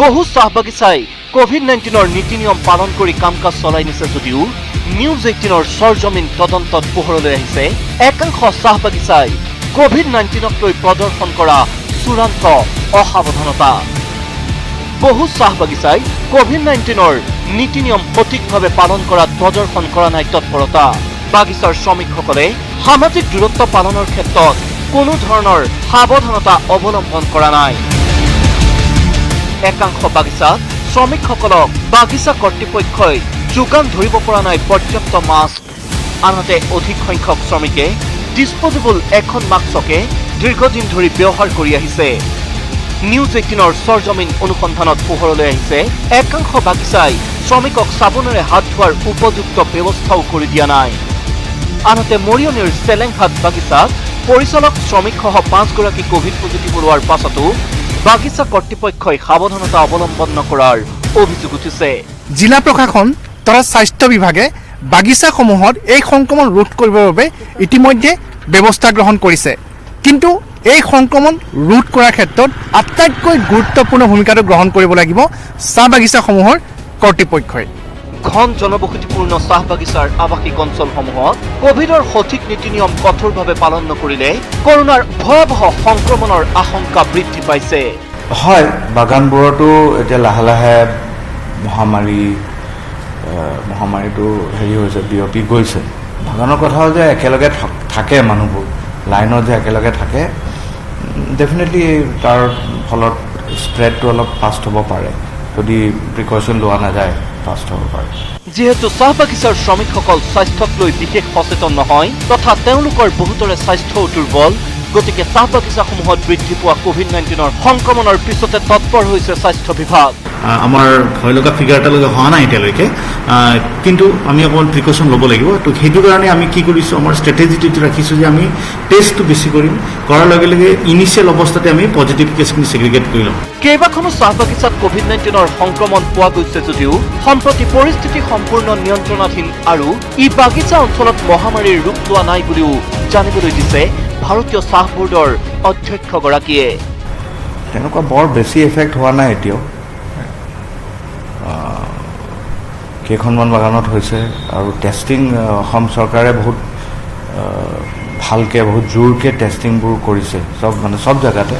বহু চাহ বাগিচাই কোভিড-19ৰ নীতি নিয়ম পালন কৰি কাম কাজ চলাই নিছে যদিও নিউজ 18ৰ সৰজমিন তদন্তত পোহৰলৈ আহিছে একাংশ চাহ বাগিচাই কোভিড-19ক লৈ প্ৰদৰ্শন কৰা চূড়ান্ত অসাৱধানতা বহু চাহ বাগিচাই কোভিড-19ৰ নীতি নিয়ম সঠিকভাৱে পালন কৰাত প্ৰদৰ্শন কৰা নাই তৎপৰতা বাগিচাৰ শ্ৰমিকসকলে সামাজিক দূৰত্ব পালনৰ ক্ষেত্ৰত কোনো ধৰণৰ সাৱধানতা অৱলম্বন কৰা নাই একাংশ বাগিচাত শ্ৰমিকসকলক বাগিচা কৰ্তৃপক্ষই যোগান ধৰিব পৰা নাই পৰ্যাপ্ত মাস্ক আনহাতে অধিক সংখ্যক শ্ৰমিকে ডিছপ'জেবল এখন মাস্ককে দীৰ্ঘদিন ধৰি ব্যৱহাৰ কৰি আহিছে নিউজ 18ৰ সৰজমিন অনুসন্ধানত পোহৰলৈ আহিছে একাংশ বাগিচাই শ্ৰমিকক চাবোনেৰে হাত ধোৱাৰ উপযুক্ত ব্যৱস্থাও কৰি দিয়া নাই আনহাতে মৰিয়নিৰ চেলেংঘাট বাগিচাত পৰিচালক শ্ৰমিকসহ 5 গৰাকী কোভিড পজিটিভ হোৱাৰ পাছতো বাগিচা কৰ্তৃপক্ষই সাৱধানতা অৱলম্বন নকৰাৰ অভিযোগ উঠিছে জিলা প্ৰশাসন তথা স্বাস্থ্য বিভাগে বাগিচাসমূহত এই সংক্ৰমণ ৰোধ কৰিবৰ বাবে ইতিমধ্যে ব্যৱস্থা গ্ৰহণ কৰিছে কিন্তু এই সংক্ৰমণ ৰোধ কৰাৰ ক্ষেত্ৰত আটাইতকৈ গুৰুত্বপূৰ্ণ ভূমিকাটো গ্ৰহণ কৰিব লাগিব চাহ বাগিচাসমূহৰ কৰ্তৃপক্ষই ঘন জনবসতিপূৰ্ণ চাহ বাগিচাৰ আৱাসিক অঞ্চলসমূহত কোভিডৰ সঠিক নীতি নিয়ম কঠোৰভাৱে পালন নকৰিলে কৰোনাৰ ভয়াৱহ সংক্ৰমণৰ আশংকা বৃদ্ধি পাইছে হয় বাগানবোৰতো এতিয়া লাহে লাহে মহামাৰীটো হেৰি হৈছে বিয়পি গৈছে বাগানৰ কথা হ'ল যে একেলগে থাকে মানুহবোৰ লাইনত যে একেলগে থাকে ডেফিনেটলি তাৰ ফলত স্প্ৰেডটো অলপ ফাষ্ট হ'ব পাৰে যদি প্ৰিকশ্যন লোৱা নাযায় ফাষ্ট হ'ব পাৰে যিহেতু চাহ বাগিচাৰ শ্ৰমিকসকল স্বাস্থ্যক লৈ বিশেষ সচেতন নহয় তথা তেওঁলোকৰ বহুতৰে স্বাস্থ্যও দুৰ্বল গতিকে চাহ বাগিচাসমূহত বৃদ্ধি পোৱা কোভিড-19ৰ সংক্ৰমণৰ পিছতে তৎপৰ হৈছে স্বাস্থ্য বিভাগ আমাৰ ভয় লগা ফিগাৰ এটালৈকে হোৱা নাই এতিয়ালৈকে কিন্তু আমি অকণমান প্ৰিকশ্যন ল'ব লাগিব তো সেইটো কাৰণে আমি কি কৰিছোঁ আমাৰ ষ্ট্ৰেটেজিটো ৰাখিছোঁ যে আমি টেষ্টটো বেছি কৰিম কৰাৰ লগে লগে ইনিচিয়েল অৱস্থাতে আমি পজিটিভ কেছখিনি ছেগ্ৰিগেট কৰি ল'ম কেইবাখনো চাহ বাগিচাত কোভিড-19ৰ সংক্ৰমণ পোৱা গৈছে যদিও সম্প্ৰতি পৰিস্থিতি সম্পূৰ্ণ নিয়ন্ত্ৰণাধীন আৰু ই বাগিচা অঞ্চলত মহামাৰীৰ ৰূপ লোৱা নাই বুলিও জানিবলৈ দিছে ভাৰতীয় চাহ বোৰ্ডৰ অধ্যক্ষগৰাকীয়ে তেনেকুৱা বৰ বেছি এফেক্ট হোৱা নাই এতিয়াও কেইখনমান বাগানত হৈছে আৰু টেষ্টিং অসম চৰকাৰে বহুত ভালকৈ বহুত জোৰকৈ টেষ্টিংবোৰ কৰিছে চব জেগাতে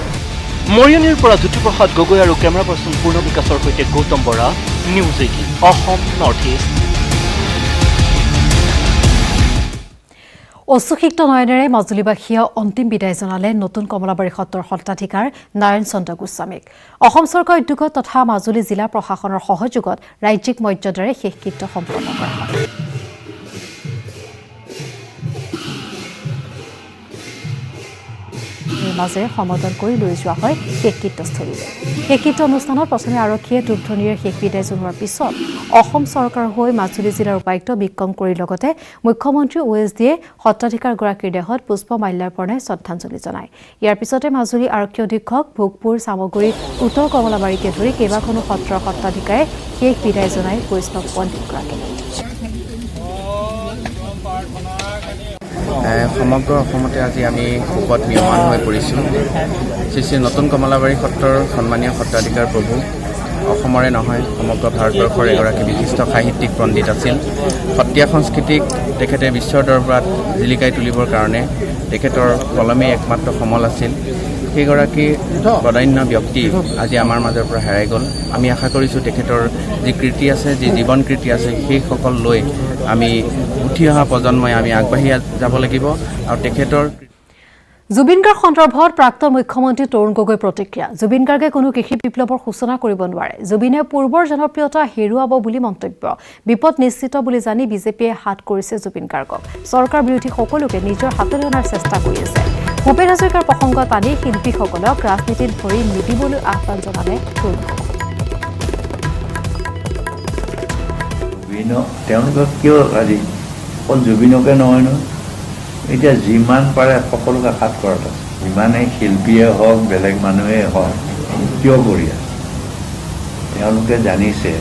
মৰিয়নিৰ পৰা জ্যোতিপ্ৰসাদ গগৈ আৰু কেমেৰা পাৰ্চন পূৰ্ণ বিকাশৰ সৈতে Gautam Bora news 18 Assam north east অশ্ৰুসিক্ত নয়নেৰে মাজুলীবাসীয়ে অন্তিম বিদায় জনালে নতুন কমলাবাৰী সত্ৰৰ সত্ৰাধিকাৰ নাৰায়ণ চন্দ্ৰ গোস্বামীক অসম চৰকাৰৰ উদ্যোগত তথা মাজুলী জিলা প্ৰশাসনৰ সহযোগত ৰাজ্যিক মৰ্যাদাৰে শেষকৃত্য সম্পন্ন কৰা হয় মাজেৰে সমদল কৰি লৈ যোৱা হয় শেষকৃত্যস্থলীলৈ। শেষকৃত্য অনুষ্ঠানত প্ৰথমে আৰক্ষীয়ে ধূপধনীৰে শেষ বিদায় জনোৱাৰ পিছত অসম চৰকাৰৰ হৈ মাজুলী জিলাৰ উপায়ুক্ত বিক্ৰম কোঁৱৰীৰ লগতে মুখ্যমন্ত্ৰী OSDয়ে সত্ৰাধিকাৰগৰাকীৰ দেহত পুষ্পমাল্যাৰ্পণে শ্ৰদ্ধাঞ্জলি জনায়। ইয়াৰ পিছতে মাজুলী আৰক্ষী অধীক্ষক ভোগপুৰ চামগুৰি উত্তৰ কমলাবাৰীকে ধৰি কেইবাখনো সত্ৰৰ সত্ৰাধিকাৰে শেষ বিদায় জনায় বৈষ্ণৱ পণ্ডিতগৰাকীক। সমগ্ৰ অসমতে আজি আমি শোকত নিয়মান হৈ পৰিছোঁ। শ্ৰী শ্ৰী নতুন কমলাবাৰী সত্ৰৰ সন্মানীয় সত্ৰাধিকাৰ প্ৰভু অসমৰে নহয় সমগ্ৰ ভাৰতবৰ্ষৰ এগৰাকী বিশিষ্ট সাহিত্যিক পণ্ডিত আছিল। সত্ৰীয়া সংস্কৃতিক তেখেতে বিশ্বৰ দৰবাৰত জিলিকাই তুলিবৰ কাৰণে তেখেতৰ কলমেই একমাত্ৰ সমল আছিল। সেইগৰাকী বদান্য ব্যক্তি আজি আমাৰ মাজৰ পৰা হেৰাই গ'ল। আমি আশা কৰিছোঁ তেখেতৰ যি কীৰ্তি আছে, যি জীৱন কীৰ্তি আছে, সেইসকল লৈ আমি উঠি অহা প্ৰজন্মই আমি আগবাঢ়ি যাব লাগিব। আৰু তেখেতৰ জুবিন গাৰ্গ সন্দৰ্ভত প্ৰাক্তন মুখ্যমন্ত্ৰী তৰুণ গগৈ প্ৰতিক্ৰিয়া। জুবিন গাৰ্গে কোনো কৃষি বিপ্লৱৰ সূচনা কৰিব নোৱাৰে। জুবিনে পূৰ্বৰ জনপ্ৰিয়তা হেৰুৱাব বুলি মন্তব্য। বিপদ নিশ্চিত বুলি জানি বিজেপিয়ে হাত কৰিছে জুবিন গাৰ্গক। চৰকাৰ বিৰোধী সকলোকে নিজৰ হাতলৈ অনাৰ চেষ্টা কৰি আছে। ভূপেন হাজৰিকাৰ প্ৰসংগত আনি শিল্পীসকলক ৰাজনীতিত ভৰি নিদিবলৈ আহ্বান জনালে তৰুণ গগৈ। তেওঁলোকক কিয় আজি অকল জুবিনকে নহয় নহয়, এতিয়া যিমান পাৰে সকলোকে আঘাত কৰাত আছে। যিমানেই শিল্পীয়ে হওক বেলেগ মানুহে হওক কিয় কৰি আছে, তেওঁলোকে জানিছে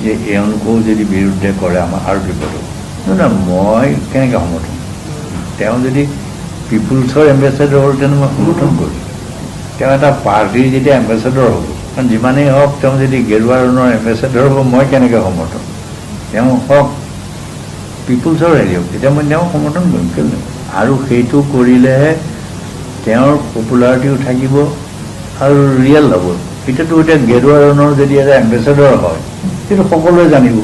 যে এওঁলোকেও যদি বিৰুদ্ধে কৰে আমাৰ আৰু বিপদ হ'ব। নহয় মই কেনেকৈ সমৰ্থন, তেওঁ যদি পিপুলছৰ এম্বেচাডৰ হ'ল তেনে মই সমৰ্থন কৰিছোঁ। তেওঁ এটা পাৰ্টিৰ যেতিয়া এম্বেচাডৰ হ'ব, কাৰণ যিমানেই হওক তেওঁ যদি গেৰুৱা ৰঙৰ এম্বেচাডৰ হ'ব মই কেনেকৈ সমৰ্থন, তেওঁ হওক পিপুলছৰ হেৰি হওক, তেতিয়া মই তেওঁ সমৰ্থন কৰিম। কেলৈ? আৰু সেইটো কৰিলেহে তেওঁৰ পপুলাৰিটিও থাকিব আৰু ৰিয়েল হ'ব। এতিয়াতো এতিয়া গেৰুৱা ৰঙৰ যদি এটা এম্বেচাডৰ হয় সেইটো সকলোৱে জানিব,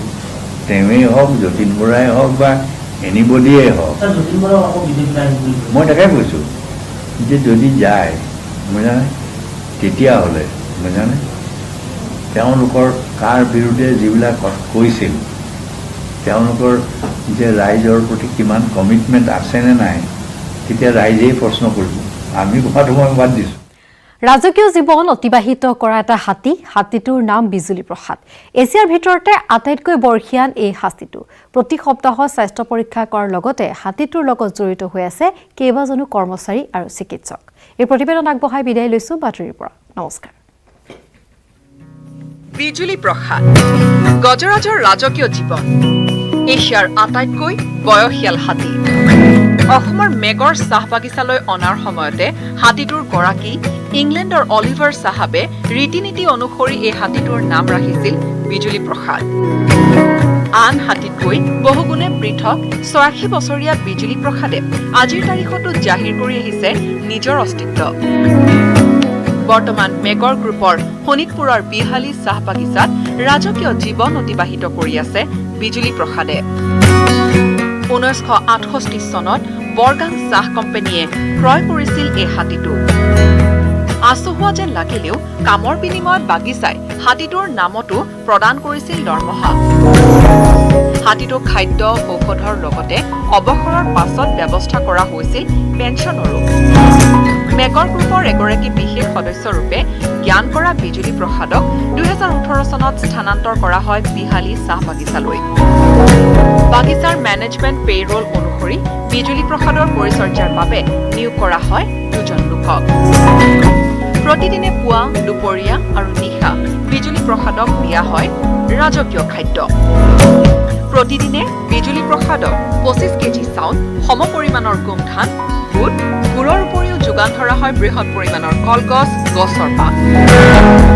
তেওঁৱেই হওক যতীন বৰাই হওক বা এনিবডিয়ে হওক। মই তাকে কৈছোঁ যে যদি যায় বুজানে, তেতিয়াহ'লে বুজানে তেওঁলোকৰ কাৰ বিৰুদ্ধে যিবিলাক কৈছিল, তেওঁলোকৰ যে ৰাইজৰ প্ৰতি কিমান কমিটমেণ্ট আছেনে নাই, তেতিয়া ৰাইজেই প্ৰশ্ন কৰিব। আমি কথাটো মই বাদ দিছোঁ। ৰাজকীয় জীৱন অতিবাহিত কৰা এটা হাতী, হাতীটোৰ নাম বিজুলী প্ৰসাদ। এছিয়াৰ ভিতৰতে আটাইতকৈ বৰ্ষীয়ান এই হাতীটো। প্ৰতি সপ্তাহত স্বাস্থ্য পৰীক্ষা কৰাৰ লগতে হাতীটোৰ লগত জড়িত হৈ আছে কেইবাজনো কৰ্মচাৰী আৰু চিকিৎসক। এই প্ৰতিবেদন আগবঢ়াই বিদায় লৈছোঁ বাতৰিৰ পৰা। নমস্কাৰ। বিজুলী প্ৰসাদ গজৰাজৰ ৰাজকীয় জীৱন, এছিয়াৰ আটাইতকৈ বয়সীয়াল হাতী। অসমৰ মেগৰ চাহ বাগিচালৈ অনাৰ সময়তে হাতীটোৰ গৰাকী ইংলেণ্ডৰ অলিভাৰ চাহাবে ৰীতি নীতি অনুসৰি এই হাতীটোৰ নাম ৰাখিছিল বিজুলী প্ৰসাদ। আন হাতীতকৈ বহুগুণে পৃথক ৮৬ বছৰীয়া বিজুলী প্ৰসাদে আজিৰ তাৰিখতো জাহিৰ কৰি আহিছে নিজৰ অস্তিত্ব। বৰ্তমান মেগৰ গ্ৰুপৰ শোণিতপুৰৰ বিহালী চাহ বাগিচাত ৰাজকীয় জীৱন অতিবাহিত কৰি আছে বিজুলী প্ৰসাদে। ১৯৬৮ চনত বৰগাং চাহ কোম্পানীয়ে ক্ৰয় কৰিছিল এই হাতীটো। আচহুৱা যেন লাগিলেও কামৰ বিনিময়ত বাগিচাই হাতীটোৰ নামতো প্ৰদান কৰিছিল দৰমহা। হাতীটোক খাদ্য ঔষধৰ লগতে অৱসৰৰ পাছত ব্যৱস্থা কৰা হৈছিল পেঞ্চনৰো। মেগৰ গ্ৰুপৰ এগৰাকী বিশেষ সদস্যৰূপে জ্ঞান কৰা বিজুলী প্ৰসাদক ২০১৮ চনত স্থানান্তৰ কৰা হয় বিহালী চাহ বাগিচালৈ। বাগিচাৰ মেনেজমেণ্ট পে'ৰোল অনুসৰি বিজুলী প্ৰসাদৰ পৰিচৰ্যাৰ বাবে নিয়োগ কৰা হয় ২জন লোকক। প্ৰতিদিনে পুৱা, দুপৰীয়া আৰু নিশা বিজুলী প্ৰসাদক দিয়া হয় ৰাজকীয় খাদ্য। প্ৰতিদিনে বিজুলী প্ৰসাদক ২৫ কেজি চাউল, সমপৰিমাণৰ গোমধান, বুট, গুড়ৰ উপৰিও যোগান ধৰা হয় বৃহৎ পৰিমাণৰ কলগছ, গছৰ পাত।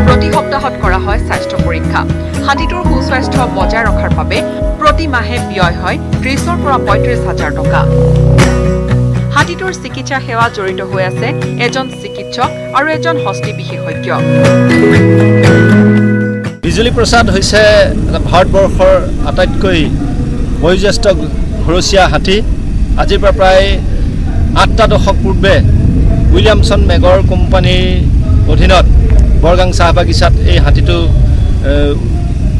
প্ৰতি সপ্তাহত কৰা হয় স্বাস্থ্য পৰীক্ষা। হাতীটোৰ সুস্বাস্থ্য বজাই ৰখাৰ বাবে প্ৰতি মাহে ব্যয় হয় ৩০ৰ পৰা ৩৫ হাজাৰ টকা। হাতীটোৰ চিকিৎসা সেৱা জড়িত হৈ আছে এজন চিকিৎসক আৰু এজন হস্তি বিশেষজ্ঞ। বিজুলী প্ৰসাদ হৈছে ভাৰতবৰ্ষৰ আটাইতকৈ বয়োজ্যেষ্ঠ ঘৰচীয়া হাতী। আজিৰ পৰা প্ৰায় ৮টা দশক পূৰ্বে উইলিয়ামছন মেগৰ কোম্পানীৰ অধীনত বৰগাং চাহ বাগিচাত এই হাতীটো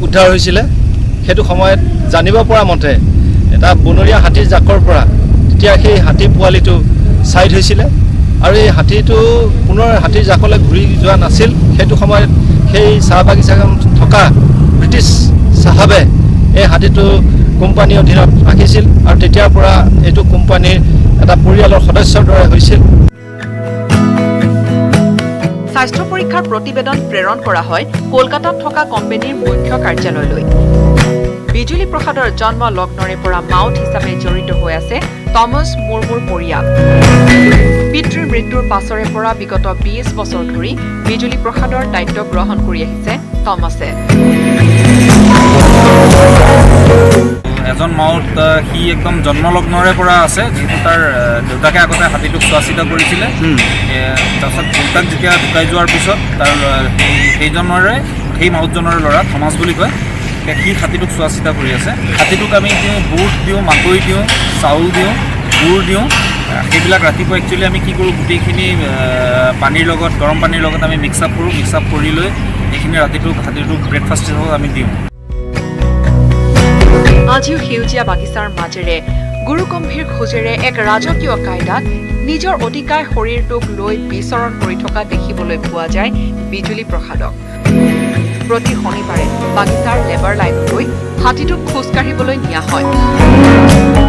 উদ্ধাৰ হৈছিলে। সেইটো সময়ত জানিব পৰা মতে এটা বনৰীয়া হাতীৰ জাকৰ পৰা তেতিয়া সেই হাতী পোৱালিটো ছাইড হৈছিলে আৰু এই হাতীটো পুনৰ হাতীৰ জাকলৈ ঘূৰি যোৱা নাছিল। সেইটো সময়ত সেই চাহ বাগিচাখন থকা ব্ৰিটিছ চাহাবে এই হাতীটো কোম্পানীৰ অধীনত ৰাখিছিল আৰু তেতিয়াৰ পৰা এইটো কোম্পানীৰ এটা পৰিয়ালৰ সদস্যৰ দৰে হৈছিল। স্বাস্থ্য পৰীক্ষাৰ প্ৰতিবেদন প্ৰেৰণ কৰা হয় কলকাতাত থকা কোম্পানীৰ মুখ্য কাৰ্যালয়লৈ। বিজুলী প্ৰসাদৰ জন্ম লগ্নৰে পৰা মাউথ হিচাপে জড়িত হৈ আছে টমাছ মুৰ্মুৰ পৰিয়াল। পিতৃৰ মৃত্যুৰ পাছৰে পৰা বিগত 20 বছৰ ধৰি বিজুলী প্ৰসাদৰ দায়িত্ব গ্ৰহণ কৰি আহিছে টমাছে। এজন মাউথ সি একদম জন্মলগ্নৰে পৰা আছে, যিহেতু তাৰ দেউতাকে আগতে হাতীটোক চোৱা চিতা কৰিছিলে। তাৰপিছত দেউতাক যেতিয়া ঢুকাই যোৱাৰ পিছত তাৰ সেই মাউথজনৰে ল'ৰা থমাছ বুলি কয়, সি হাতীটোক চোৱা চিতা কৰি আছে। হাতীটোক আমি দিওঁ বুট দিওঁ, মাকৈ দিওঁ, চাউল দিওঁ, গুড় দিওঁ। সেইবিলাক ৰাতিপুৱা একচুৱেলি আমি কি কৰোঁ, গোটেইখিনি পানীৰ লগত, গৰম পানীৰ লগত আমি মিক্স আপ কৰোঁ। মিক্স আপ কৰি লৈ এইখিনি হাতীটোক ব্ৰেকফাষ্ট হিচাপে আমি দিওঁ। আজিও সেউজীয়া বাগিচাৰ মাজেৰে গুৰুগম্ভীৰ খোজেৰে এক ৰাজকীয় কায়দাত নিজৰ অতিকায় শৰীৰটোক লৈ বিচৰণ কৰি থকা দেখিবলৈ পোৱা যায় বিজুলী প্ৰসাদক। প্ৰতি শনিবাৰে বাগিচাৰ লেবাৰ লাইনলৈ হাতীটোক খোজকাঢ়িবলৈ নিয়া হয়।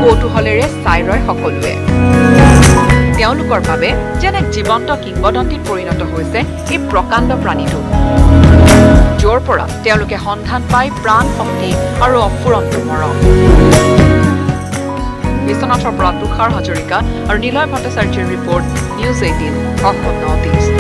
কৌতূহলেৰে চাই ৰয় সকলোৱে। তেওঁলোকৰ বাবে যেন এক জীৱন্ত কিংবদন্তীত পৰিণত হৈছে এই প্ৰকাণ্ড প্ৰাণীটো, য'ৰ পৰা তেওঁলোকে সন্ধান পায় প্ৰাণ শক্তি আৰু অফুৰন্ত মৰম। বিশ্বনাথৰ পৰা তুষাৰ হাজৰিকা আৰু নিলয় ভট্টাচাৰ্যৰ report, news 18 Assam north east.